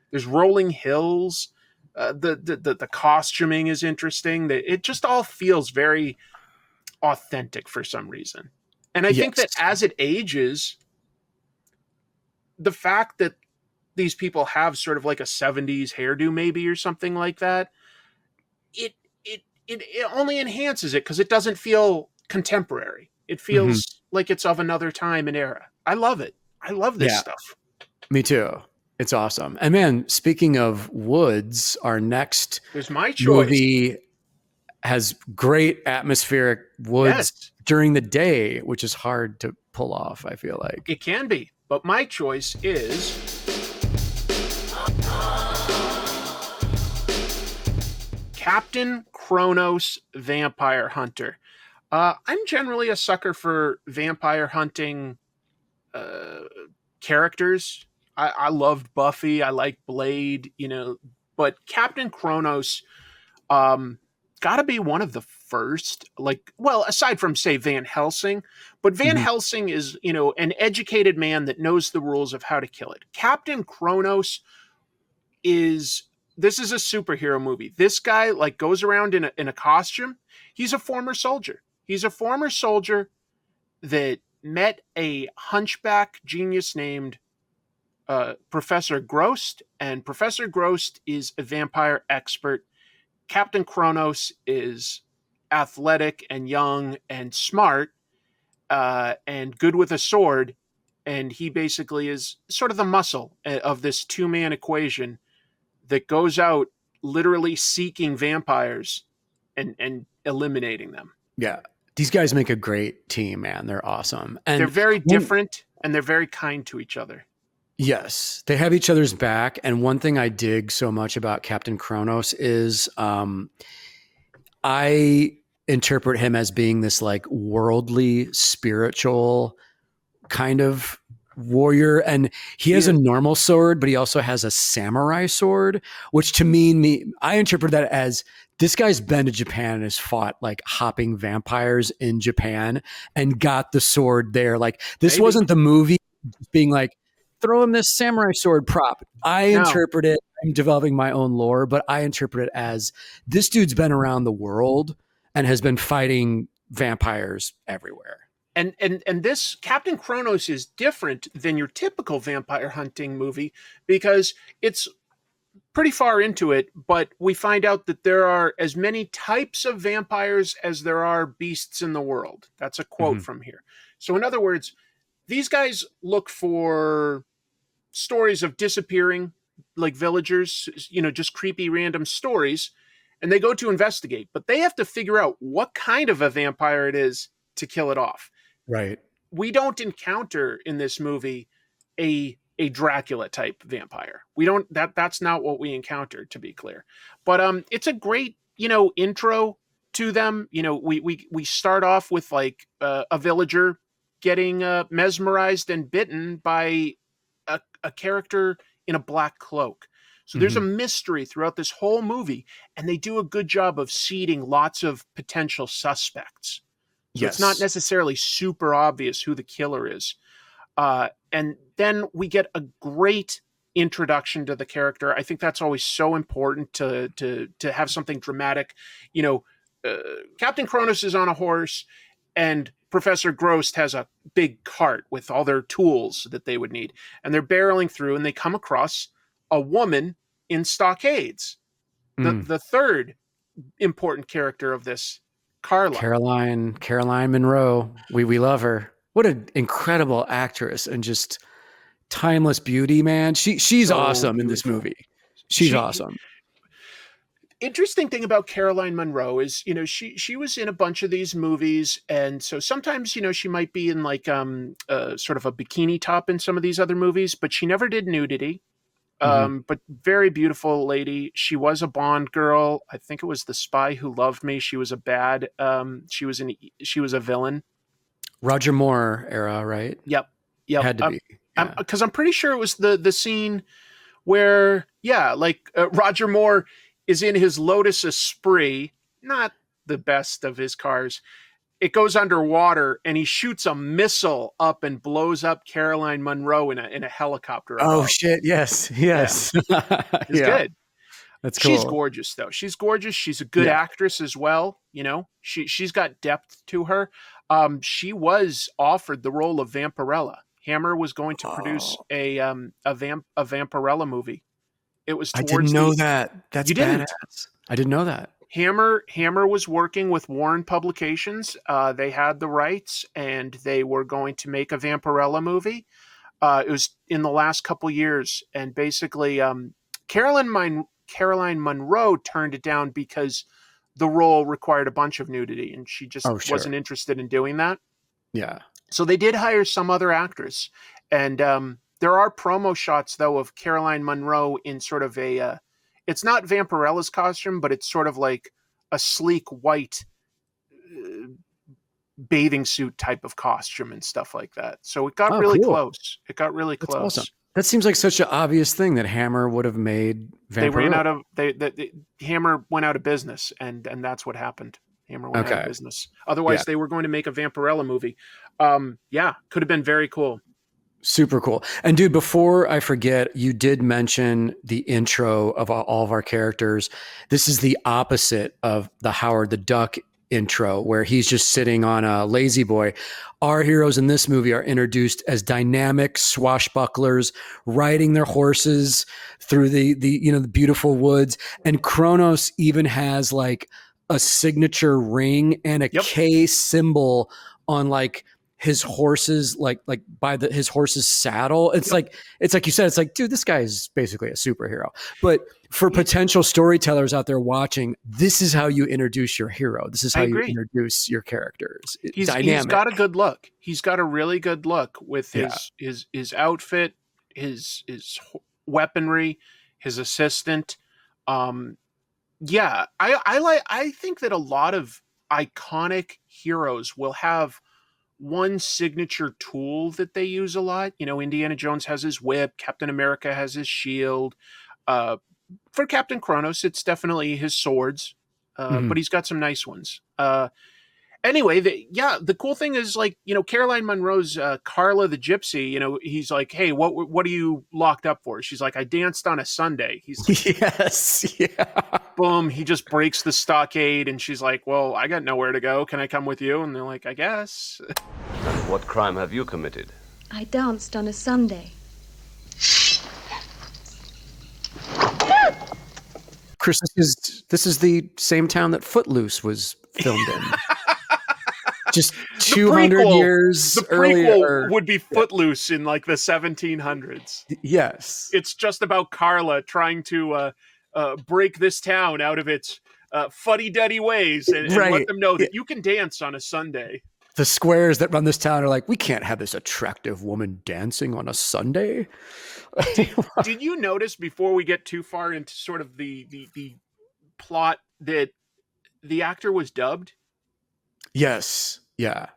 There's rolling hills. The costuming is interesting. It just all feels very authentic for some reason. And I think that as it ages, the fact that these people have sort of like a 70s hairdo maybe or something like that, it only enhances it because it doesn't feel contemporary. It feels like it's of another time and era. I love it. I love this stuff. Me too. It's awesome. And man, speaking of woods, our next movie has great atmospheric woods during the day, which is hard to pull off, I feel like. It can be. But my choice is Captain Kronos Vampire Hunter. I'm generally a sucker for vampire hunting characters. I loved Buffy. I like Blade, but Captain Kronos got to be one of the first, aside from, say, Van Helsing. But Van Helsing is, an educated man that knows the rules of how to kill it. Captain Kronos is this is a superhero movie. This guy like goes around in a costume. He's a former soldier. He's a former soldier that met a hunchback genius named Professor Grost, and Professor Grost is a vampire expert. Captain Kronos is athletic and young and smart, and good with a sword, and he basically is sort of the muscle of this two-man equation that goes out literally seeking vampires and eliminating them. Yeah. These guys make a great team, man. They're awesome. And they're very different, and they're very kind to each other. Yes, they have each other's back. And one thing I dig so much about Captain Kronos is I interpret him as being this like worldly, spiritual kind of warrior. And he has a normal sword, but he also has a samurai sword, which to me, I interpret that as this guy's been to Japan and has fought like hopping vampires in Japan and got the sword there. Like this wasn't the movie being like, throw him this samurai sword prop. I interpret it, I'm developing my own lore, but I interpret it as this dude's been around the world and has been fighting vampires everywhere. And this Captain Kronos is different than your typical vampire hunting movie because it's pretty far into it, but we find out that there are as many types of vampires as there are beasts in the world. That's a quote from here. So in other words, these guys look for stories of disappearing, like villagers, just creepy random stories, and they go to investigate, but they have to figure out what kind of a vampire it is to kill it off. Right. We don't encounter in this movie a Dracula type vampire. We don't, that's not what we encounter, to be clear. But it's a great, intro to them. We start off with like a villager getting mesmerized and bitten by a character in a black cloak. So there's a mystery throughout this whole movie, and they do a good job of seeding lots of potential suspects. So it's not necessarily super obvious who the killer is. And then we get a great introduction to the character. I think that's always so important to have something dramatic. Captain Kronos is on a horse, and Professor Grost has a big cart with all their tools that they would need. And they're barreling through, and they come across a woman in stockades. The third important character of this, Caroline Monroe. We love her. What an incredible actress and just timeless beauty, man. She's so awesome in this movie. She's awesome. Interesting thing about Caroline Monroe is, she was in a bunch of these movies, and so sometimes, she might be in like sort of a bikini top in some of these other movies, but she never did nudity. But very beautiful lady. She was a Bond girl. I think it was The Spy Who Loved Me. She was a bad. She was a villain. Roger Moore era, right? Yep. Had to be. Because I'm pretty sure it was the scene where, Roger Moore is in his Lotus Esprit, not the best of his cars. It goes underwater, and he shoots a missile up and blows up Caroline Monroe in a helicopter. Oh shit! Yes. Yeah. It's good. That's cool. She's gorgeous, though. She's gorgeous. She's a good actress as well. She's got depth to her. She was offered the role of Vampirella. Hammer was going to produce a Vampirella movie. It was. I didn't know that. That's badass. I didn't know that. Hammer was working with Warren Publications. They had the rights, and they were going to make a Vampirella movie. It was in the last couple years, and basically, Caroline Monroe turned it down because the role required a bunch of nudity, and she just wasn't interested in doing that. Yeah. So they did hire some other actress, and there are promo shots though of Caroline Monroe in sort of a. It's not Vampirella's costume, but it's sort of like a sleek white bathing suit type of costume and stuff like that. So it got really close. It got really close. Awesome. That seems like such an obvious thing that Hammer would have made Vampirella. They ran out of Hammer went out of business, and that's what happened. Hammer went out of business. Otherwise, they were going to make a Vampirella movie. Could have been very cool. Super cool. And dude, before I forget, you did mention the intro of all of our characters. This is the opposite of the Howard the Duck intro, where he's just sitting on a lazy boy. Our heroes in this movie are introduced as dynamic swashbucklers riding their horses through the beautiful woods. And Kronos even has like a signature ring and a Yep. K symbol on like his horse's like by his horse's saddle. It's like you said, it's like, dude, this guy is basically a superhero. But for potential storytellers out there watching, this is how you introduce your hero. This is how you introduce your characters. He's got a good look. He's got a really good look with his outfit, his weaponry, his assistant. I think that a lot of iconic heroes will have one signature tool that they use a lot. You know, Indiana Jones has his whip, Captain America has his shield. For Captain Kronos, it's definitely his swords, but he's got some nice ones. Anyway, the cool thing is, like, you know, Caroline Munro's Carla the Gypsy, you know, he's like, hey, what are you locked up for? She's like, I danced on a Sunday. He's like, yes, yeah. Boom, he just breaks the stockade, and she's like, well, I got nowhere to go. Can I come with you? And they're like, I guess. And what crime have you committed? I danced on a Sunday. Chris, this is the same town that Footloose was filmed in. Just 200 years earlier. The prequel would be Footloose in like the 1700s. Yes. It's just about Carla trying to break this town out of its fuddy-duddy ways and let them know that you can dance on a Sunday. The squares that run this town are like, we can't have this attractive woman dancing on a Sunday. Did you notice, before we get too far into sort of the plot, that the actor was dubbed? Yes. Yeah.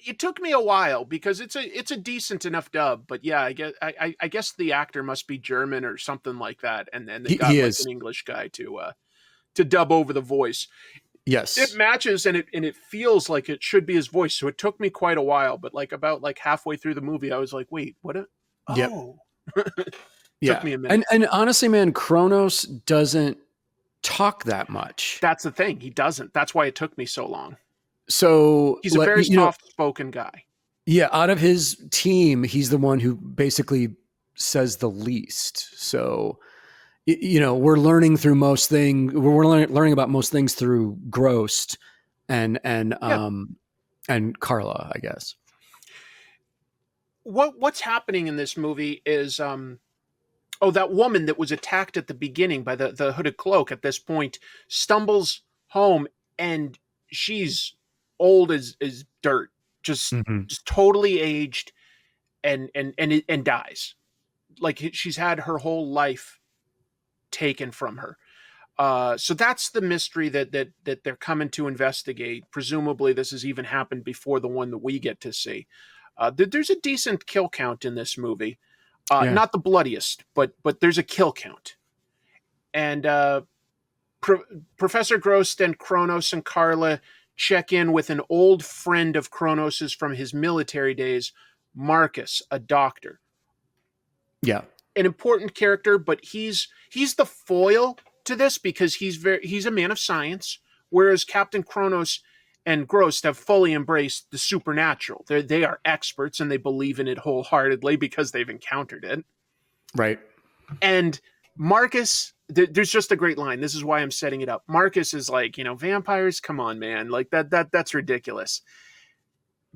It took me a while, because it's a decent enough dub, but yeah, I guess the actor must be German or something like that, and then they got an English guy to dub over the voice. Yes, it matches, and it feels like it should be his voice. So it took me quite a while, but about halfway through the movie, I was like, wait, what? Took me a minute. And honestly, man, Kronos doesn't talk that much. That's the thing, he doesn't. That's why it took me so long. So he's a very soft-spoken guy. Yeah, out of his team, he's the one who basically says the least. So, you know, we're learning through most things. We're learning about most things through Grost and Carla, I guess. What's happening in this movie is that woman that was attacked at the beginning by the hooded cloak at this point stumbles home, and she's old as dirt, just totally aged, and dies. Like, she's had her whole life taken from her. So that's the mystery that they're coming to investigate. Presumably this has even happened before the one that we get to see. There's a decent kill count in this movie. Not the bloodiest, but there's a kill count. And Professor Grost and Kronos and Carla check in with an old friend of Kronos's from his military days, Marcus, a doctor. Yeah. An important character, but he's the foil to this, because he's a man of science, whereas Captain Kronos and Grost have fully embraced the supernatural. They are experts, and they believe in it wholeheartedly because they've encountered it. Right. And Marcus, there's just a great line. This is why I'm setting it up. Marcus is like, you know, vampires, come on, man. Like, that's ridiculous.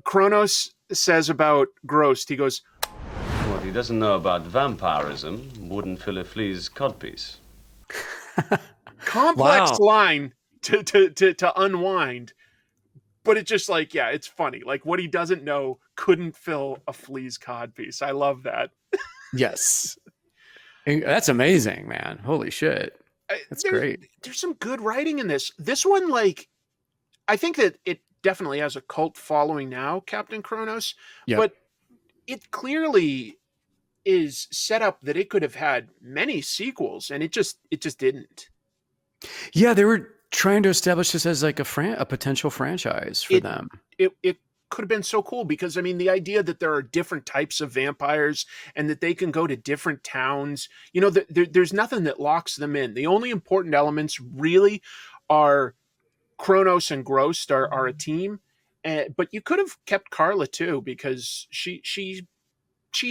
Kronos says about Grost, he goes, what he doesn't know about vampirism wouldn't fill a flea's codpiece. Complex line to unwind. But it's just like, yeah, it's funny. Like, what he doesn't know couldn't fill a flea's codpiece. I love that. Yes. That's amazing, man. Holy shit. That's great. There's some good writing in this. This one, like, I think that it definitely has a cult following now, Captain Kronos. Yep. But it clearly is set up that it could have had many sequels, and it just didn't. Yeah, they were trying to establish this as like a potential franchise for them. It could have been so cool because, I mean, the idea that there are different types of vampires and that they can go to different towns, there's nothing that locks them in. The only important elements really are Kronos and Grost are a team. But you could have kept Carla too, because she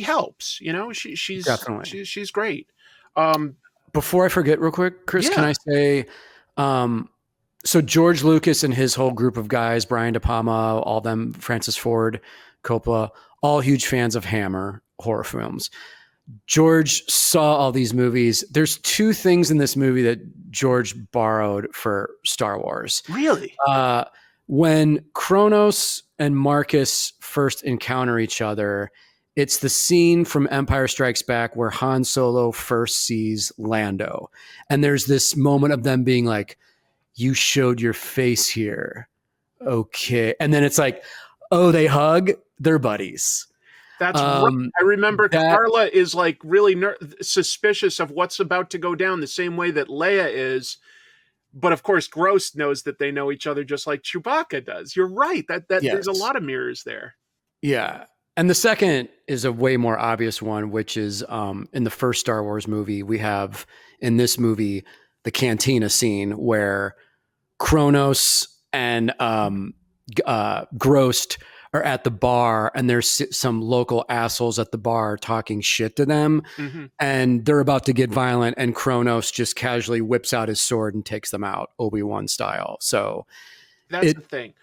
helps, Definitely. she's great. Before I forget real quick, Chris, Yeah. can I say, so George Lucas and his whole group of guys, Brian De Palma, all them, Francis Ford Coppola, all huge fans of Hammer horror films. George saw all these movies. There's two things in this movie that George borrowed for Star Wars. Really? When Kronos and Marcus first encounter each other, it's the scene from Empire Strikes Back where Han Solo first sees Lando. And there's this moment of them being like, you showed your face here. Okay. And then it's like, oh, they hug, they're buddies. That's right. I remember Carla is like really suspicious of what's about to go down the same way that Leia is. But of course, Gross knows that they know each other just like Chewbacca does. You're right. That Yes. There's a lot of mirrors there. Yeah. And the second is a way more obvious one, which is in the first Star Wars movie, we have in this movie the cantina scene where Kronos and Grost are at the bar, and there's some local assholes at the bar talking shit to them, and they're about to get violent, and Kronos just casually whips out his sword and takes them out, Obi-Wan style. So that's the thing.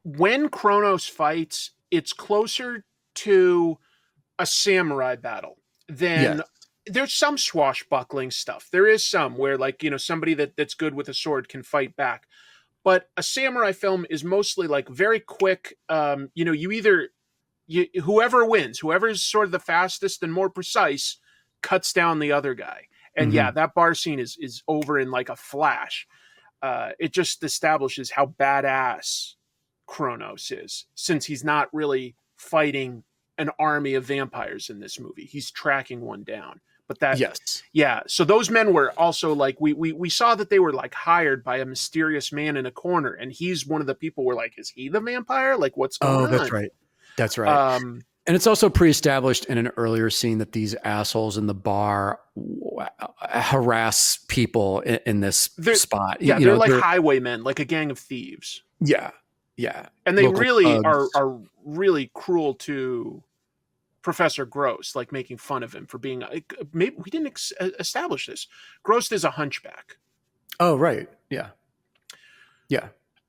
When Kronos fights, it's closer to a samurai battle than there's some swashbuckling stuff. There is some where, like, somebody that's good with a sword can fight back. But a samurai film is mostly like very quick. Whoever wins, whoever's sort of the fastest and more precise, cuts down the other guy. And that bar scene is over in like a flash. It just establishes how badass Kronos is, since he's not really fighting an army of vampires in this movie. He's tracking one down. But so those men were also like, we saw that they were like hired by a mysterious man in a corner, and he's one of the people we're like, is he the vampire? Like, what's going on? That's right. And it's also pre-established in an earlier scene that these assholes in the bar harass people in this spot. Yeah, they're like highwaymen, like a gang of thieves. Yeah. And they really are really cruel to Professor Gross, like making fun of him for being. Maybe we didn't establish this. Gross is a hunchback. Oh, right. Yeah.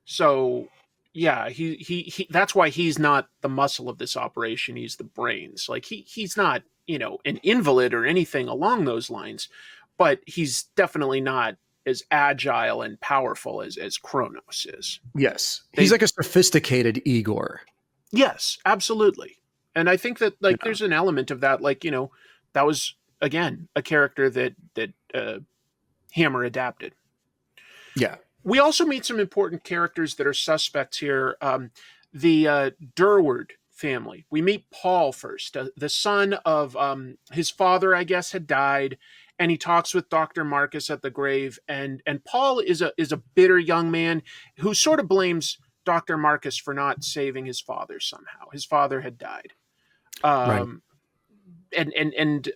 So, yeah, he. That's why he's not the muscle of this operation. He's the brains. Like he's not, an invalid or anything along those lines, but he's definitely not as agile and powerful as Kronos is. Yes, he's like a sophisticated Igor. Yes, absolutely. And I think that there's an element of that, that was again a character that Hammer adapted. Yeah. We also meet some important characters that are suspects here. The Durward family. We meet Paul first, the son of his father, I guess, had died, and he talks with Dr. Marcus at the grave. And Paul is a bitter young man who sort of blames Dr. Marcus for not saving his father somehow. His father had died. Right. And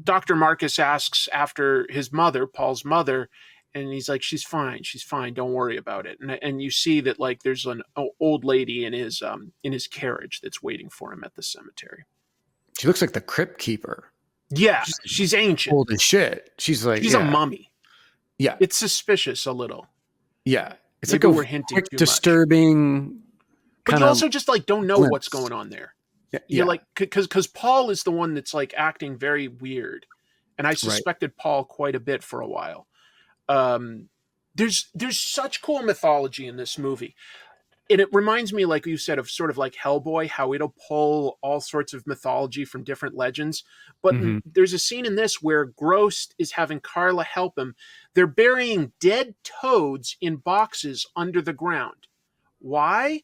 Dr. Marcus asks after his mother, Paul's mother, and he's like, she's fine, don't worry about it. And you see that like there's an old lady in his carriage that's waiting for him at the cemetery. She looks like the crypt keeper. Yeah, she's ancient. Old as shit. She's a mummy. Yeah. It's suspicious a little. Yeah. It's Maybe like we're hinting quick, too disturbing. But you also just like don't know what's going on there. Yeah. You're like, because Paul is the one that's like acting very weird, and I suspected Paul quite a bit for a while. There's such cool mythology in this movie, and it reminds me, like you said, of sort of like Hellboy, how it'll pull all sorts of mythology from different legends. But there's a scene in this where Gross is having Carla help him. They're burying dead toads in boxes under the ground. Why?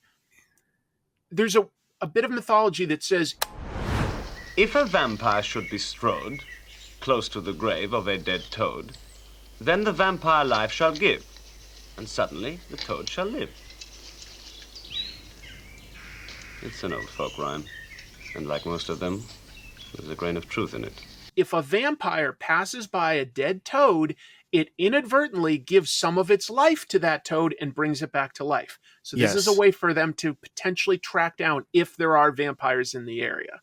There's a bit of mythology that says, if a vampire should be strode close to the grave of a dead toad, then the vampire life shall give, and suddenly the toad shall live. It's an old folk rhyme. And like most of them, there's a grain of truth in it. If a vampire passes by a dead toad, it inadvertently gives some of its life to that toad and brings it back to life. So this is a Yes. way for them to potentially track down if there are vampires in the area.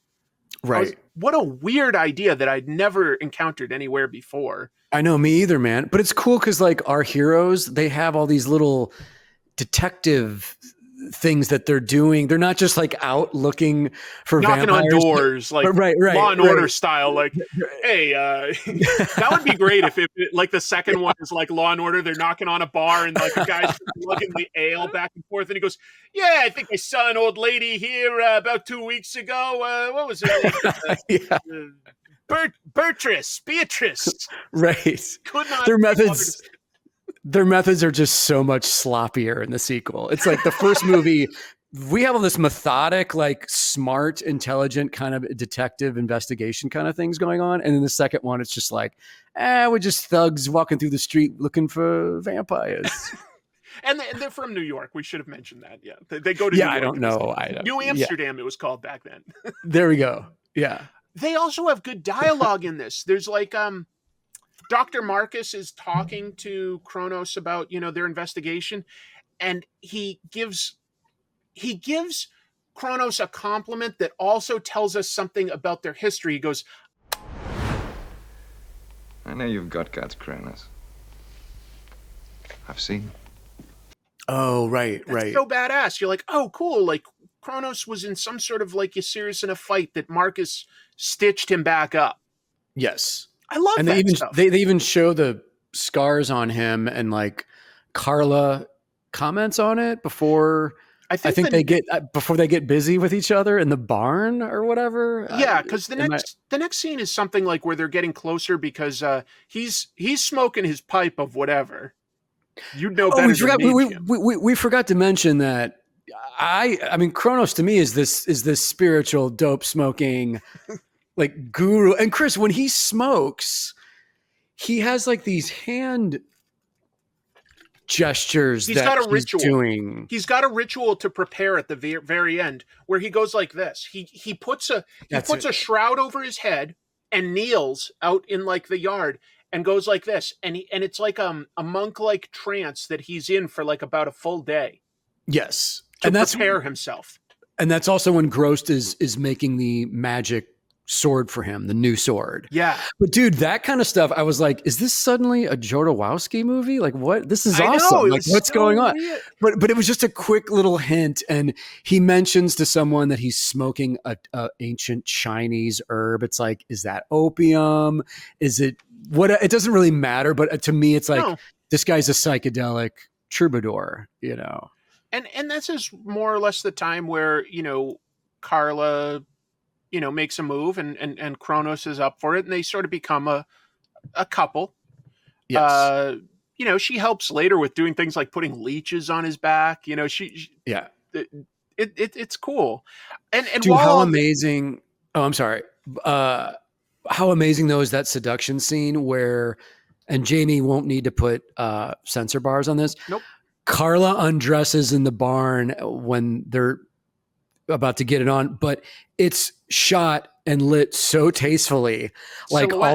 Right. What a weird idea that I'd never encountered anywhere before. I know, me either, man. But it's cool because like our heroes, they have all these little detective things that they're doing. They're not just like out looking for Knocking vampires, on doors, like right, Law and Order style. Like, hey, that would be great if it, like the second one is like Law and Order. They're knocking on a bar and like a guy's lugging the ale back and forth, and he goes, "Yeah, I think I saw an old lady here about 2 weeks ago. What was her name? Beatrice. Right. Could not. Their methods are just so much sloppier in the sequel. It's like the first movie, we have all this methodic, like smart, intelligent kind of detective investigation kind of things going on. And then the second one, it's just like, we're just thugs walking through the street looking for vampires. And they're from New York. We should have mentioned that. Yeah. They go to New York. I don't know. New Amsterdam, it was called back then. There we go. Yeah. They also have good dialogue in this. There's like, Dr. Marcus is talking to Kronos about, their investigation, and he gives Kronos a compliment that also tells us something about their history. He goes, I know you've got guts, Kronos. I've seen. Oh, right. So badass. You're like, oh, cool. Like Kronos was in some sort of like a serious in a fight that Marcus stitched him back up. Yes. I love and that stuff. They even show the scars on him, and like Carla comments on it before I think they get busy with each other in the barn or whatever. Yeah, because the next scene is something like where they're getting closer because he's smoking his pipe of whatever. You'd know better. We forgot to mention that. I mean, Kronos to me is this spiritual dope smoking. Like guru. And Chris, when he smokes, he has like these hand gestures he's doing. He's got a ritual to prepare at the very end where he goes like this. He puts a shroud over his head and kneels out in like the yard and goes like this. And it's like a monk-like trance that he's in for like about a full day. Yes. To prepare himself. And that's also when Grost is making the magic sword for him, the new sword. Yeah. But dude, that kind of stuff, I was like, is this suddenly a Jodorowsky movie? Like what? This is awesome. Like what's going on? But it was just a quick little hint. And he mentions to someone that he's smoking a ancient Chinese herb. It's like, is that opium? Is it what? It doesn't really matter. But to me, it's like, this guy's a psychedelic troubadour, And this is more or less the time where, Carla makes a move and Kronos is up for it, and they sort of become a couple. Yes. She helps later with doing things like putting leeches on his back. It's cool. And dude, how amazing. Oh, I'm sorry. How amazing though is that seduction scene where, and Jamie won't need to put censor bars on this. Nope. Carla undresses in the barn when they're about to get it on, but it's shot and lit so tastefully. Like Silhouette.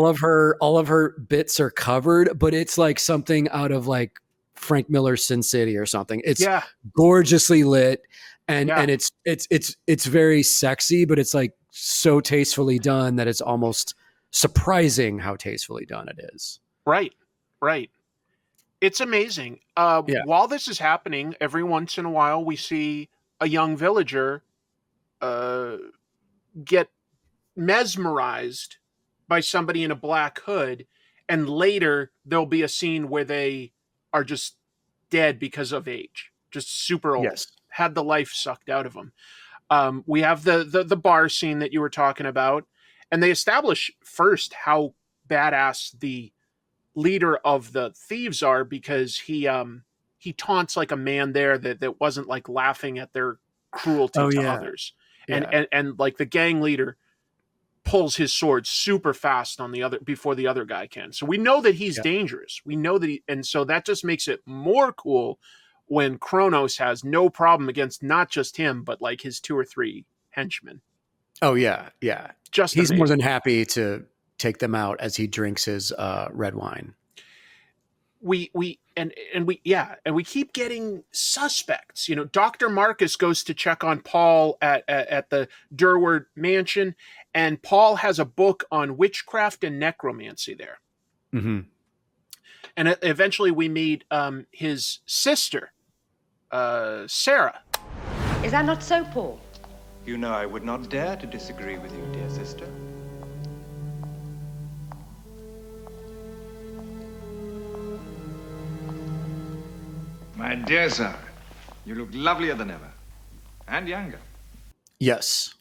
all of her bits are covered, but it's like something out of like Frank Miller's Sin City or something. It's gorgeously lit and it's very sexy, but it's like so tastefully done that it's almost surprising how tastefully done it is. Right. It's amazing. While this is happening, every once in a while we see a young villager get mesmerized by somebody in a black hood, and later there'll be a scene where they are just dead because of age, just super old, had the life sucked out of them. We have the bar scene that you were talking about, and they establish first how badass the leader of the thieves are, because he taunts like a man there that wasn't like laughing at their cruelty to others. And like the gang leader pulls his sword super fast on the other before the other guy can. So we know that he's dangerous. We know that and so that just makes it more cool when Kronos has no problem against not just him, but like his 2 or 3 henchmen. Oh yeah, yeah. Just He's amazing. more than happy to take them out as he drinks his red wine. We keep getting suspects. You know, Dr. Marcus goes to check on Paul at the Durward mansion, and Paul has a book on witchcraft and necromancy there. Mm-hmm. And eventually we meet his sister, Sarah. Is that not so, Paul? You know I would not dare to disagree with you, dear sister. My dear sir, you look lovelier than ever. And younger. Yes.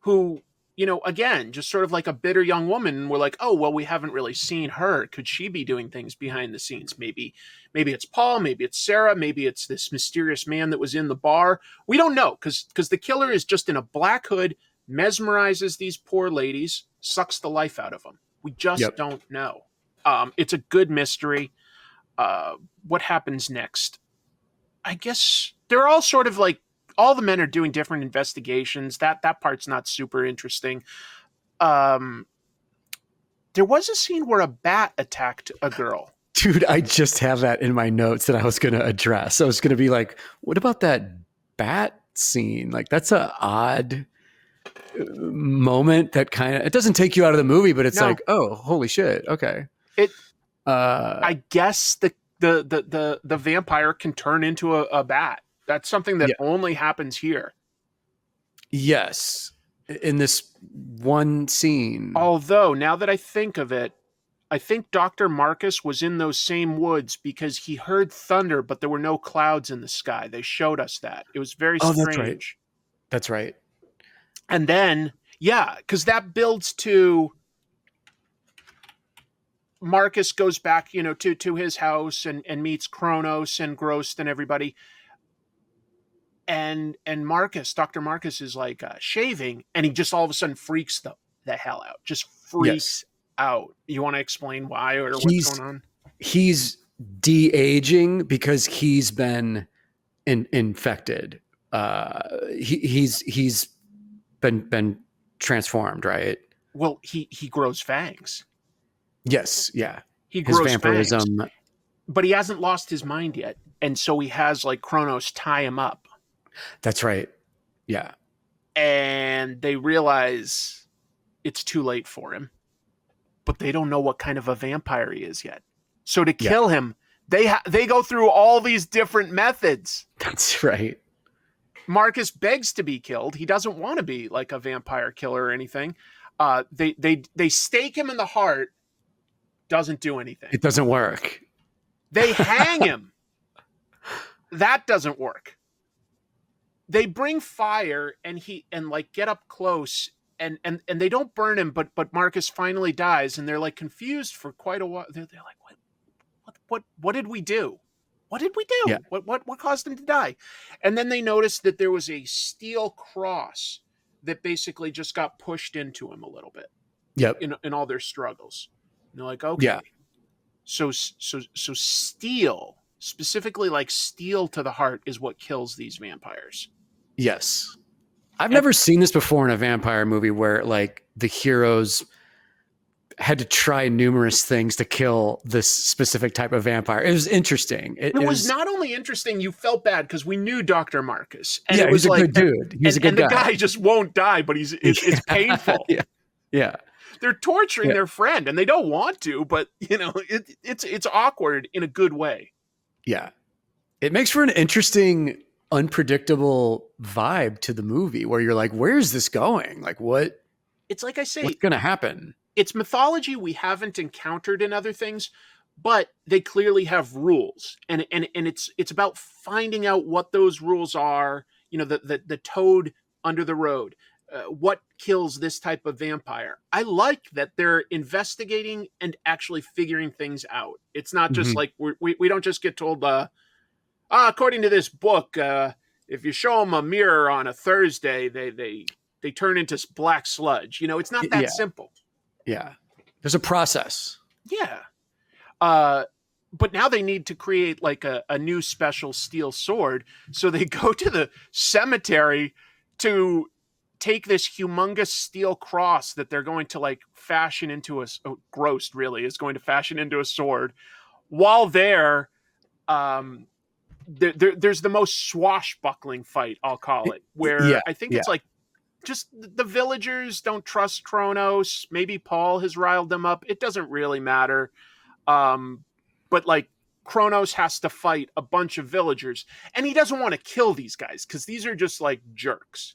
Who, you know, again, just sort of like a bitter young woman. We're like, oh, well, we haven't really seen her. Could she be doing things behind the scenes? Maybe it's Paul, maybe it's Sarah, maybe it's this mysterious man that was in the bar. We don't know, because the killer is just in a black hood, mesmerizes these poor ladies, sucks the life out of them. We just don't know. It's a good mystery. What happens next? I guess they're all sort of like, all the men are doing different investigations. That part's not super interesting. There was a scene where a bat attacked a girl. Dude, I just have that in my notes that I was going to address. I was going to be like, what about that bat scene? Like, that's an odd moment that kind of, it doesn't take you out of the movie, but it's like, oh, holy shit. Okay. I guess the vampire can turn into a bat. That's something that only happens here. Yes. In this one scene. Although, now that I think of it, I think Dr. Marcus was in those same woods because he heard thunder, but there were no clouds in the sky. They showed us that. It was very strange. That's right. And then, because that builds to Marcus goes back, you know, to his house and meets Kronos and Grost and everybody. And Dr. Marcus is like shaving, and he just all of a sudden freaks the hell out. Just freaks out. You want to explain why or what's going on? He's de-aging because he's been infected. He's been transformed, right? Well, he grows fangs. Yes, yeah. He grows vampirism, fangs, but he hasn't lost his mind yet, and so he has like Kronos tie him up. That's right. Yeah. And they realize it's too late for him, but they don't know what kind of a vampire he is yet. So to kill him, they go through all these different methods. That's right. Marcus begs to be killed. He doesn't want to be like a vampire killer or anything. They stake him in the heart. Doesn't do anything. It doesn't work. They hang him. That doesn't work. They bring fire and get up close and they don't burn him, but Marcus finally dies, and they're like confused for quite a while. They're like, what did we do? What did we do? Yeah. What caused him to die? And then they noticed that there was a steel cross that basically just got pushed into him a little bit. Yep. In all their struggles. And they're like, okay. Yeah. So steel, specifically like steel to the heart, is what kills these vampires. Yes. I've never seen this before in a vampire movie where like the heroes had to try numerous things to kill this specific type of vampire. It was interesting. It was not only interesting, you felt bad because we knew Dr. Marcus. And it was he's a good dude. He's a good guy. And the guy just won't die, but it's painful. Yeah. They're torturing their friend, and they don't want to, but you know, it's awkward in a good way. Yeah. It makes for an interesting, unpredictable vibe to the movie where you're like, where's this going? Like what? It's like I say, what's going to happen? It's mythology we haven't encountered in other things, but they clearly have rules, and it's about finding out what those rules are. You know, the toad under the road. What kills this type of vampire? I like that they're investigating and actually figuring things out. It's not just like we don't just get told, according to this book, if you show them a mirror on a Thursday, they turn into black sludge. You know, it's not that simple. Yeah. There's a process. Yeah. but now they need to create like a new special steel sword. So they go to the cemetery to take this humongous steel cross that they're going to like fashion into Gross really is going to fashion into a sword. While um, there's the most swashbuckling fight, I'll call it, Yeah, where I think yeah, it's like just the villagers don't trust Kronos. Maybe Paul has riled them up. It doesn't really matter. Um, but like Kronos has to fight a bunch of villagers, and he doesn't want to kill these guys because these are just like jerks.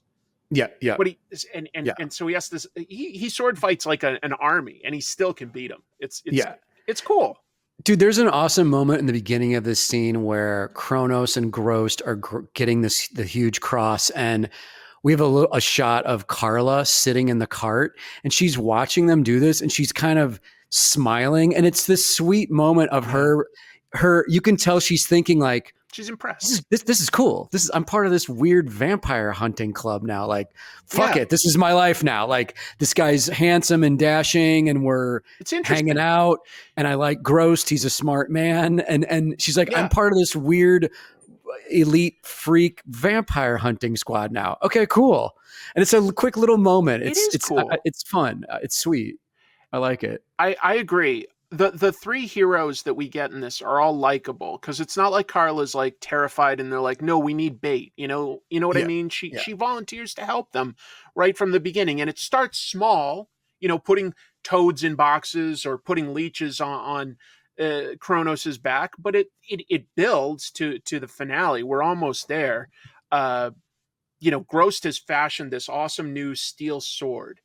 yeah, yeah, But yeah, and so he has this. He sword fights like an army, and he still can beat them. yeah. It's cool. Dude, there's an awesome moment in the beginning of this scene where Kronos and Grost are getting the huge cross, and we have a shot of Carla sitting in the cart, and she's watching them do this, and she's kind of smiling, and it's this sweet moment of her. You can tell she's thinking like, she's impressed. This is cool. I'm part of this weird vampire hunting club now. Like, fuck it. This is my life now. Like, this guy's handsome and dashing, and we're hanging out. And I like Grost. He's a smart man. And she's like, I'm part of this weird elite freak vampire hunting squad now. Okay, cool. And it's a quick little moment. It's cool. It's fun. It's sweet. I like it. I agree. The three heroes that we get in this are all likable because it's not like Carla's like terrified and they're like, no, we need bait. You know what I mean? She volunteers to help them right from the beginning, and it starts small. Putting toads in boxes or putting leeches on Kronos's back, but it builds to the finale. We're almost there. Grost has fashioned this awesome new steel sword.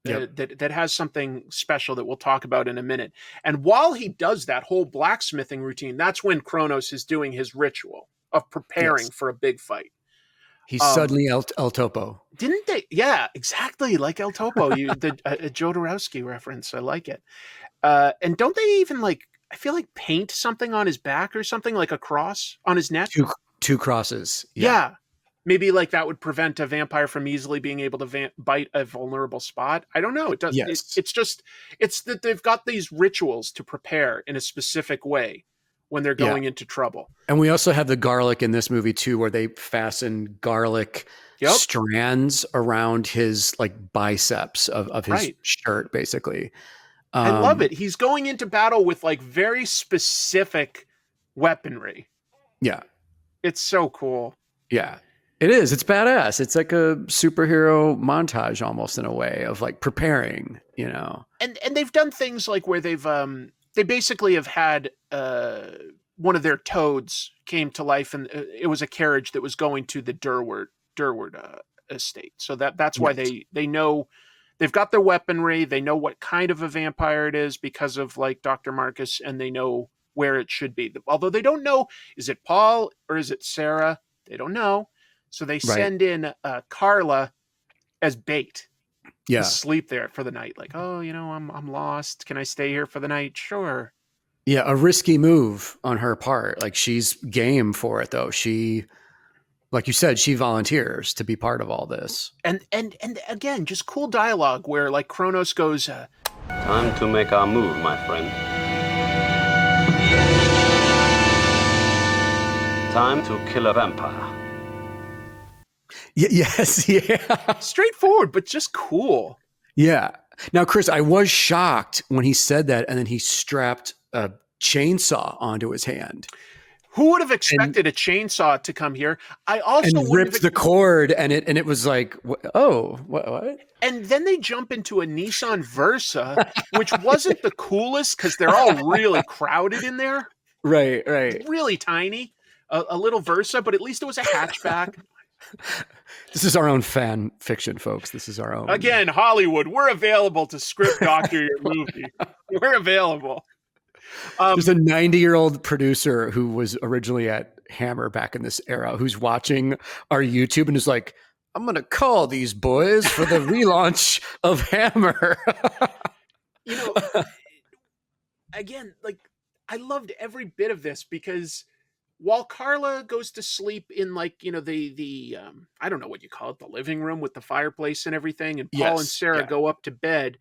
That has something special that we'll talk about in a minute. And while he does that whole blacksmithing routine, that's when Kronos is doing his ritual of preparing for a big fight. He's suddenly El Topo. Didn't they? Yeah, exactly. Like El Topo, a Jodorowsky reference. I like it. And don't they even I feel like paint something on his back or something, like a cross on his neck? Two crosses. Yeah. Maybe that would prevent a vampire from easily being able to bite a vulnerable spot. I don't know. It does. Yes. It's that they've got these rituals to prepare in a specific way when they're going into trouble. And we also have the garlic in this movie too, where they fasten garlic strands around his biceps of his shirt, basically. I love it. He's going into battle with very specific weaponry. Yeah. It's so cool. Yeah. It is. It's badass. It's like a superhero montage almost in a way of preparing, And they've done things where they basically have had one of their toads came to life, and it was a carriage that was going to the Durward estate. So that's why they know they've got their weaponry. They know what kind of a vampire it is because of Dr. Marcus, and they know where it should be. Although they don't know, is it Paul or is it Sarah? They don't know. So they send in Carla as bait. Yeah. To sleep there for the night. I'm lost. Can I stay here for the night? Sure. Yeah, a risky move on her part. She's game for it though. She, like you said, she volunteers to be part of all this. And again, just cool dialogue where Kronos goes, time to make our move, my friend. Time to kill a vampire. Yes, yeah. Straightforward, but just cool. Yeah. Now, Chris, I was shocked when he said that, and then he strapped a chainsaw onto his hand. Who would have expected a chainsaw to come here? I also ripped the cord, and it was like, what? And then they jump into a Nissan Versa, which wasn't the coolest because they're all really crowded in there. Right. Really tiny, a little Versa, but at least it was a hatchback. This is our own fan fiction, folks. This is our own. Again, Hollywood, we're available to script doctor your movie. We're available. There's a 90-year-old producer who was originally at Hammer back in this era who's watching our YouTube and is like, I'm going to call these boys for the relaunch of Hammer. Again, I loved every bit of this because while Carla goes to sleep in the I don't know what you call it, the living room with the fireplace and everything, and Paul and Sarah go up to bed,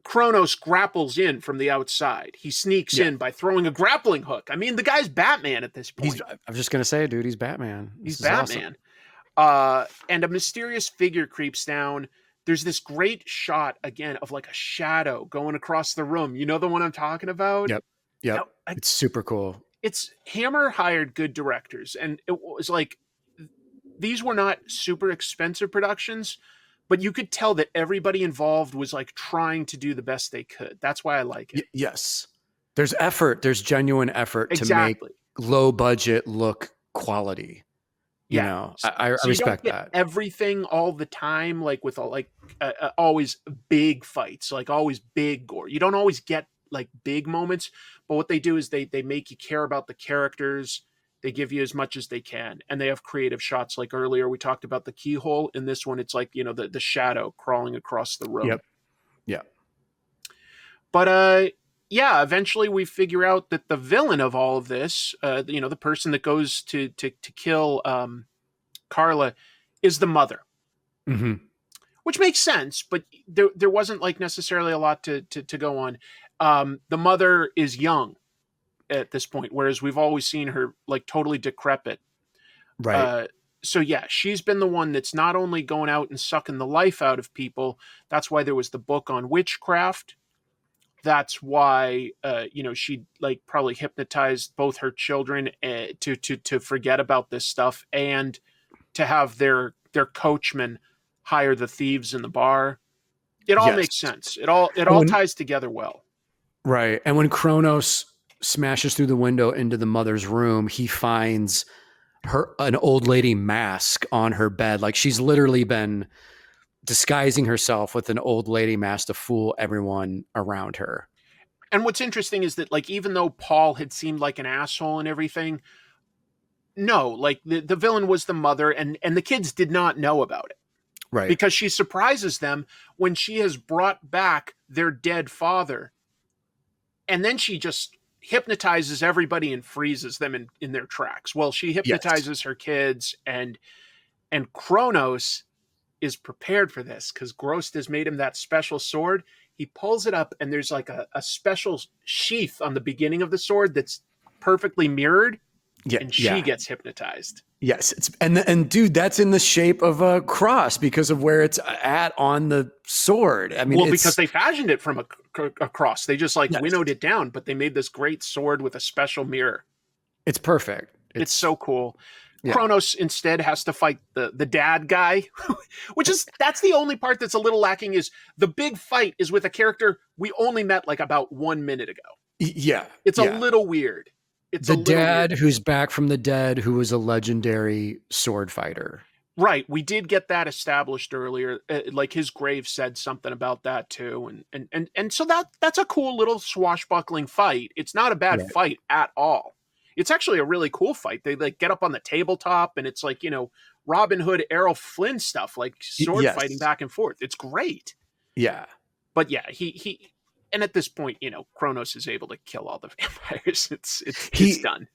Kronos grapples in from the outside. He sneaks in by throwing a grappling hook. I mean, the guy's Batman at this point. I'm just gonna say, dude, he's Batman. He's Batman. Awesome. And a mysterious figure creeps down. There's this great shot again of like a shadow going across the room. You know the one I'm talking about? Yep. Now, It's super cool. It's Hammer hired good directors, and it was like these were not super expensive productions, but you could tell that everybody involved was like trying to do the best they could. That's why I like it. Yes. There's effort. There's genuine effort to make low budget look quality. You know, I respect that. Everything all the time, like with always big fights, like always big gore. You don't always get like big moments, but what they do is they make you care about the characters. They give you as much as they can, and they have creative shots. Like earlier, we talked about the keyhole. In this one, it's like, you know, the shadow crawling across the room. Yep. But eventually we figure out that the villain of all of this, you know, the person that goes to kill Carla, is the mother, which makes sense. But there wasn't like necessarily a lot to go on. The mother is young at this point, whereas we've always seen her like totally decrepit. Right. So yeah, she's been the one that's not only going out and sucking the life out of people. That's why there was the book on witchcraft. That's why, you know, she like probably hypnotized both her children to forget about this stuff, and to have their coachman hire the thieves in the bar. It all makes sense. It all ties together well. Right. And when Kronos smashes through the window into the mother's room, he finds an old lady mask on her bed. Like she's literally been disguising herself with an old lady mask to fool everyone around her. And what's interesting is that, like, even though Paul had seemed like an asshole and everything, no, like the villain was the mother, and the kids did not know about it. Right. Because she surprises them when she has brought back their dead father. And then she just hypnotizes everybody and freezes them in their tracks. Well, she hypnotizes her kids, and Kronos is prepared for this because Grost has made him that special sword. He pulls it up, and there's like a special sheath on the beginning of the sword that's perfectly mirrored, and she gets hypnotized. Yes, and dude, that's in the shape of a cross because of where it's at on the sword. I mean, well, because they fashioned it from a cross. They just winnowed it down, but they made this great sword with a special mirror. It's perfect. It's so cool. Yeah. Kronos instead has to fight the dad guy, that's the only part that's a little lacking. Is the big fight is with a character we only met like about 1 minute ago. Yeah, it's a little weird. It's the dad who's back from the dead, who was a legendary sword fighter. Right. We did get that established earlier. Like his grave said something about that too. And so that's a cool little swashbuckling fight. It's not a bad fight at all. It's actually a really cool fight. They like get up on the tabletop, and it's like, you know, Robin Hood, Errol Flynn stuff, like sword fighting back and forth. It's great. Yeah. But yeah, he and at this point, you know, Kronos is able to kill all the vampires. It's done.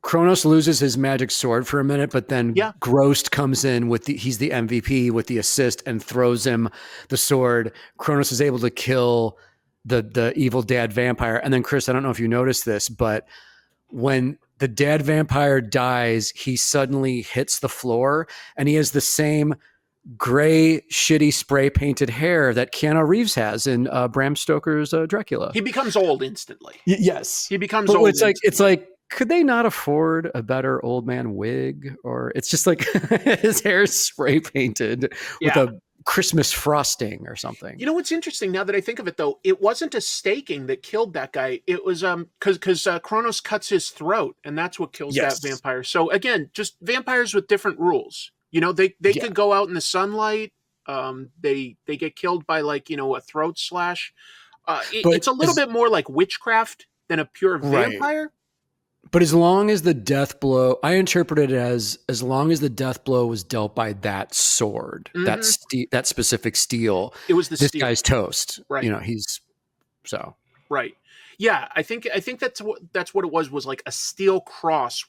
Kronos loses his magic sword for a minute, but then Grost comes in he's the MVP with the assist and throws him the sword. Kronos is able to kill the evil dad vampire. And then Chris, I don't know if you noticed this, but when the dad vampire dies, he suddenly hits the floor, and he has the same gray, shitty spray painted hair that Keanu Reeves has in Bram Stoker's Dracula. He becomes old instantly. Yes, he becomes old. It's like, could they not afford a better old man wig? Or it's just like his hair is spray painted with a Christmas frosting or something. You know what's interesting now that I think of it, though? It wasn't a staking that killed that guy. It was because Kronos cuts his throat, and that's what kills that vampire. So again, just vampires with different rules. You know, they could go out in the sunlight. They get killed by, like, you know, a throat slash. It's a little bit more like witchcraft than a pure vampire. But as long as the death blow, I interpret it as long as the death blow was dealt by that sword, that specific steel, it was this guy's toast. Right. You know, he's so. Right. Yeah, I think that's what it was like a steel cross.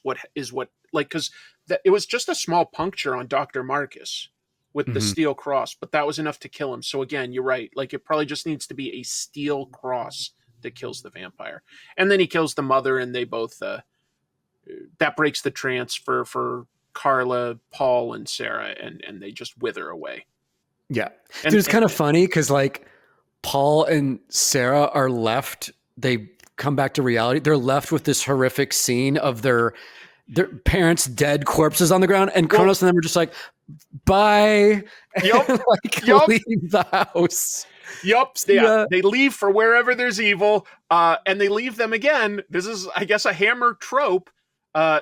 Because it was just a small puncture on Dr. Marcus with the steel cross, but that was enough to kill him. So again, you're right. Like it probably just needs to be a steel cross that kills the vampire. And then he kills the mother, and they both that breaks the trance for Carla, Paul, and Sarah, and they just wither away. Yeah. And, Dude, it's kind of funny because like Paul and Sarah are left, they come back to reality. They're left with this horrific scene of their parents' dead corpses on the ground, and Kronos and them are just like, bye. Yep. Leave the house. Yep. They leave for wherever there's evil, and they leave them again. This is, I guess, a Hammer trope.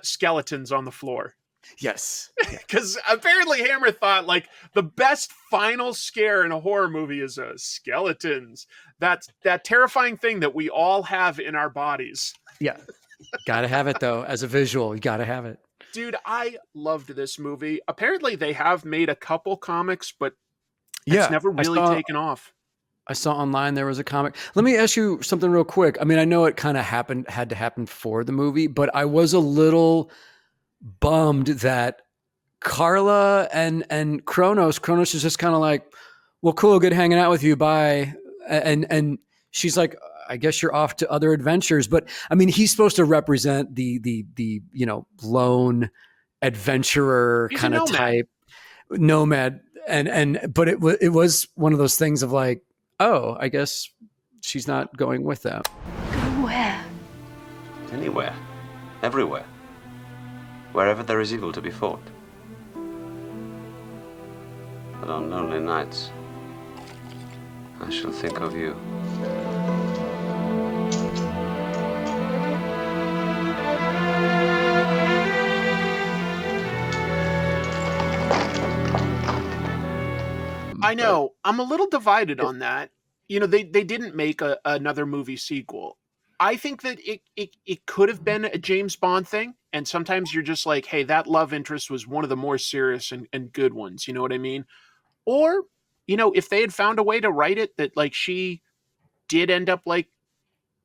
Skeletons on the floor. Yes. Because apparently Hammer thought like the best final scare in a horror movie is skeletons. That's that terrifying thing that we all have in our bodies. Yeah. Gotta have it though. As a visual, you gotta have it. Dude, I loved this movie. Apparently they have made a couple comics, but it's never really taken off. I saw online there was a comic. Let me ask you something real quick. I mean, I know it kind of had to happen for the movie, but I was a little bummed that Carla and Kronos is just kind of like, well, cool, good hanging out with you, bye. And she's like, I guess you're off to other adventures. But I mean, he's supposed to represent the lone adventurer kind of type nomad. But it was one of those things of like, oh, I guess she's not going with them. Go where? Anywhere. Everywhere. Wherever there is evil to be fought. But on lonely nights, I shall think of you. I know. I'm a little divided on that. You know, they didn't make another movie sequel. I think that it could have been a James Bond thing. And sometimes you're just like, hey, that love interest was one of the more serious and good ones. You know what I mean? Or, you know, if they had found a way to write it that like she did end up like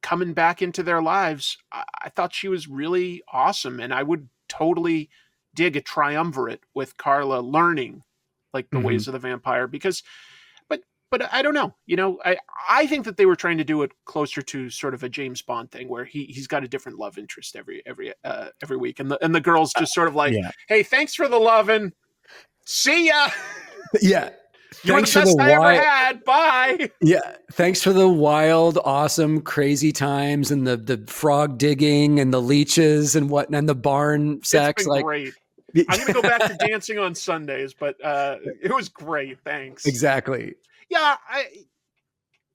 coming back into their lives, I thought she was really awesome. And I would totally dig a triumvirate with Carla learning like the ways of the vampire, because but I don't know, you know, I think that they were trying to do it closer to sort of a James Bond thing where he's got a different love interest every week, and the girl's just sort of like, hey, thanks for the loving, see ya. Yeah. You were the best I ever had. Bye. Yeah. Thanks for the wild, awesome, crazy times and the frog digging and the leeches and the barn sex. It's been great. I'm going to go back to dancing on Sundays, but it was great. Thanks. Exactly. Yeah.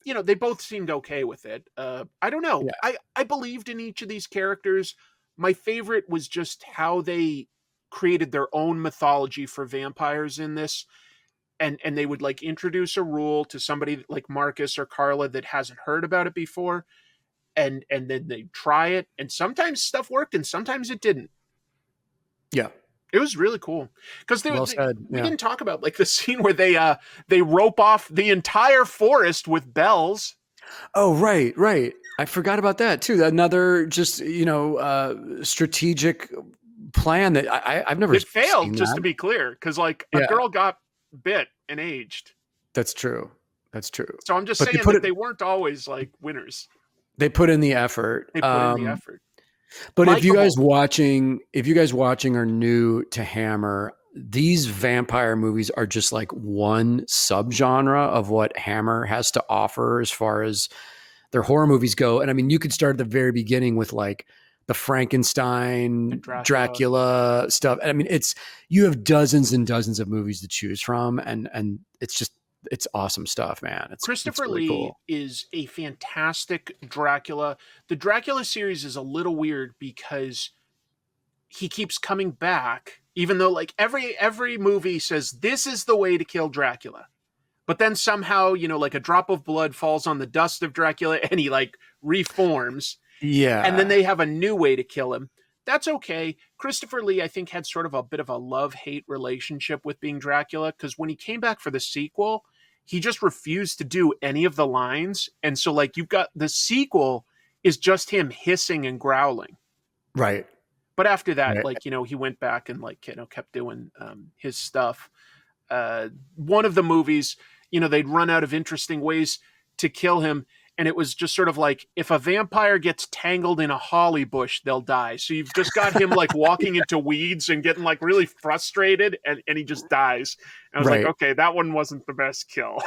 They both seemed okay with it. I don't know. Yeah. I believed in each of these characters. My favorite was just how they created their own mythology for vampires in this. And they would like introduce a rule to somebody like Marcus or Carla that hasn't heard about it before. And then they try it. And sometimes stuff worked and sometimes it didn't. Yeah. It was really cool. Because we Yeah. didn't talk about like the scene where they rope off the entire forest with bells. Oh, right. I forgot about that too. Another just, strategic plan that I've never It failed, seen just that. to be clear. Because like a girl got bit and aged. That's true. So I'm just saying that they weren't always like winners. They put in the effort. But Mike, if you guys watching are new to Hammer, these vampire movies are just like one subgenre of what Hammer has to offer as far as their horror movies go. And I mean, you could start at the very beginning with like the Frankenstein, Dracula stuff. I mean, you have dozens and dozens of movies to choose from, and it's awesome stuff, man. Christopher really Lee cool. is a fantastic Dracula. The Dracula series is a little weird because he keeps coming back, even though like every movie says this is the way to kill Dracula. But then somehow, like a drop of blood falls on the dust of Dracula and he like reforms. Yeah. And then they have a new way to kill him. That's okay. Christopher Lee, I think, had sort of a bit of a love-hate relationship with being Dracula, because when he came back for the sequel, he just refused to do any of the lines. And so like you've got the sequel is just him hissing and growling. Right. But after that, like, he went back and like, kept doing his stuff. one of the movies, they'd run out of interesting ways to kill him. And it was just sort of like, if a vampire gets tangled in a holly bush, they'll die. So you've just got him like walking into weeds and getting like really frustrated, and he just dies. And I was like, okay, that one wasn't the best kill.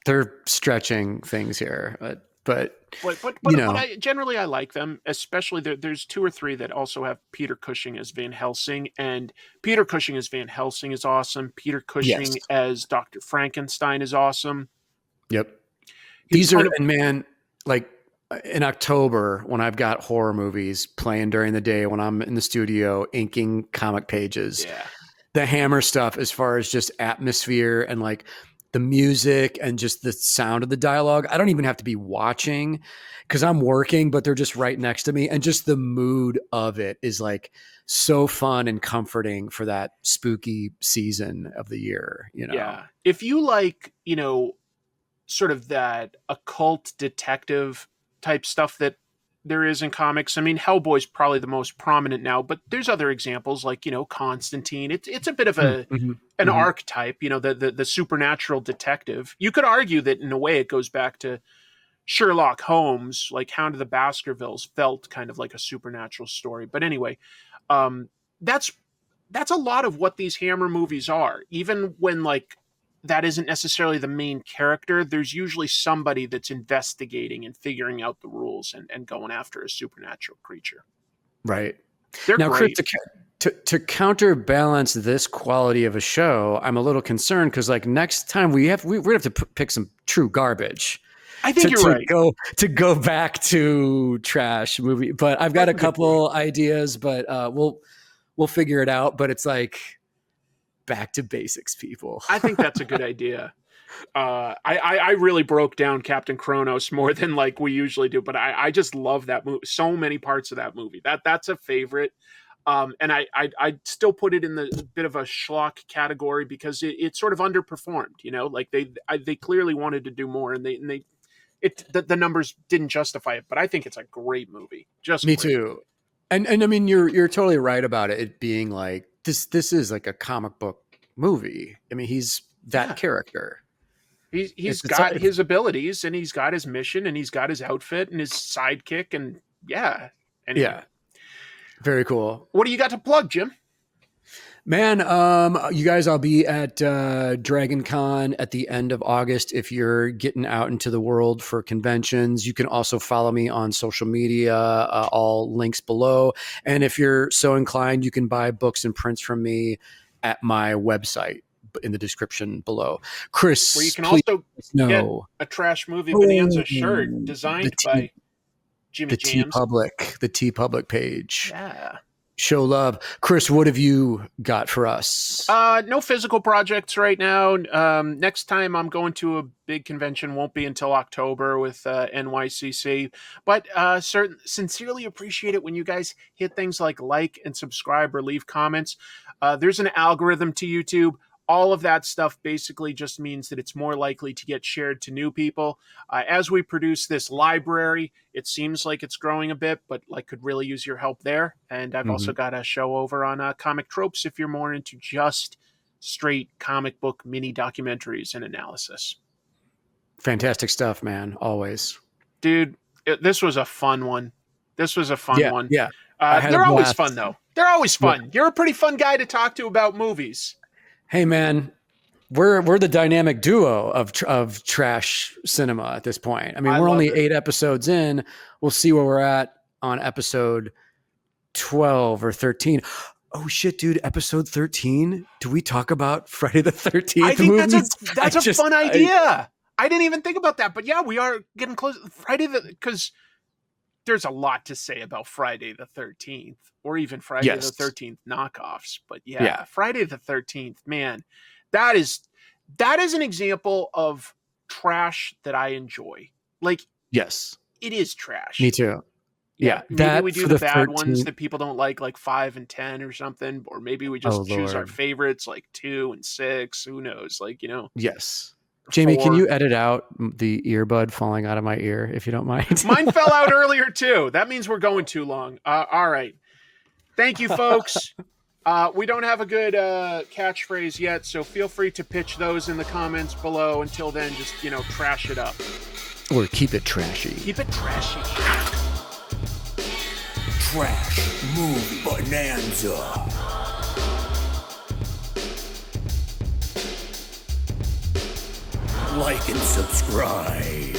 They're stretching things here, but generally I like them, especially there's 2 or 3 that also have Peter Cushing as Van Helsing, and Peter Cushing as Van Helsing is awesome. Peter Cushing as Dr. Frankenstein is awesome. Yep. These are, and man, like in October when I've got horror movies playing during the day, when I'm in the studio inking comic pages, the Hammer stuff, as far as just atmosphere and like the music and just the sound of the dialogue, I don't even have to be watching because I'm working, but they're just right next to me. And just the mood of it is like so fun and comforting for that spooky season of the year, Yeah. If you like, sort of that occult detective type stuff that there is in comics. I mean, Hellboy's probably the most prominent now, but there's other examples like, Constantine. It's a bit of an archetype, the supernatural detective. You could argue that in a way it goes back to Sherlock Holmes, like Hound of the Baskervilles felt kind of like a supernatural story. But anyway, that's a lot of what these Hammer movies are. Even when like that isn't necessarily the main character, there's usually somebody that's investigating and figuring out the rules and going after a supernatural creature. Right. They're now, great. Chris, to counterbalance this quality of a show, I'm a little concerned because like next time we're going to have to pick some true garbage. I think you're right. To go back to trash movie, but I've got a couple ideas, but we'll figure it out. But it's like, back to basics, people. I think that's a good idea. I really broke down Captain Kronos more than like we usually do, but I just love that movie. So many parts of that movie. That's a favorite. And I still put it in the bit of a schlock category because it sort of underperformed. Like they clearly wanted to do more, and the numbers didn't justify it. But I think it's a great movie. Just me great. too. And I mean you're totally right about it being like this is like a comic book movie. I mean, he's that character. He's got his abilities, and he's got his mission, and he's got his outfit and his sidekick, and anyway. Very cool. What do you got to plug, Jim? Man, you guys, I'll be at Dragon Con at the end of August. If you're getting out into the world for conventions, you can also follow me on social media, all links below. And if you're so inclined, you can buy books and prints from me at my website in the description below. Chris, where you can also get a Trash Movie Bonanza shirt designed by Jimmy Jams. The TeePublic page. Yeah. Show love. Chris, what have you got for us? No physical projects right now. Next time I'm going to a big convention won't be until October with NYCC. But sincerely appreciate it when you guys hit things like and subscribe or leave comments. There's an algorithm to YouTube. All of that stuff basically just means that it's more likely to get shared to new people. As we produce this library, it seems like it's growing a bit, but could really use your help there. And I've also got a show over on Comic Tropes if you're more into just straight comic book mini documentaries and analysis. Fantastic stuff, man. Always. Dude, this was a fun one. One. Yeah. They're always fun, though. They're always fun. Yeah. You're a pretty fun guy to talk to about movies. Hey man, we're the dynamic duo of trash cinema at this point. I mean, we're only 8 episodes in. We'll see where we're at on episode 12 or 13. Oh shit, dude! Episode 13. Do we talk about Friday the 13th? I think that's a fun idea. I didn't even think about that, but yeah, we are getting close. Because there's a lot to say about Friday the 13th. Or even Friday the 13th knockoffs. But yeah, Friday the 13th, man, that is an example of trash that I enjoy. Like, yes, it is trash. Me too. Yeah. Maybe we do the bad 13th ones that people don't like 5 and 10 or something. Or maybe we just choose our favorites, like 2 and 6. Who knows? Yes. Jamie, 4. Can you edit out the earbud falling out of my ear if you don't mind? Mine fell out earlier too. That means we're going too long. All right. Thank you, folks. We don't have a good catchphrase yet, so feel free to pitch those in the comments below. Until then, just, trash it up. Or keep it trashy. Keep it trashy. Trash Movie Bonanza. Like and subscribe.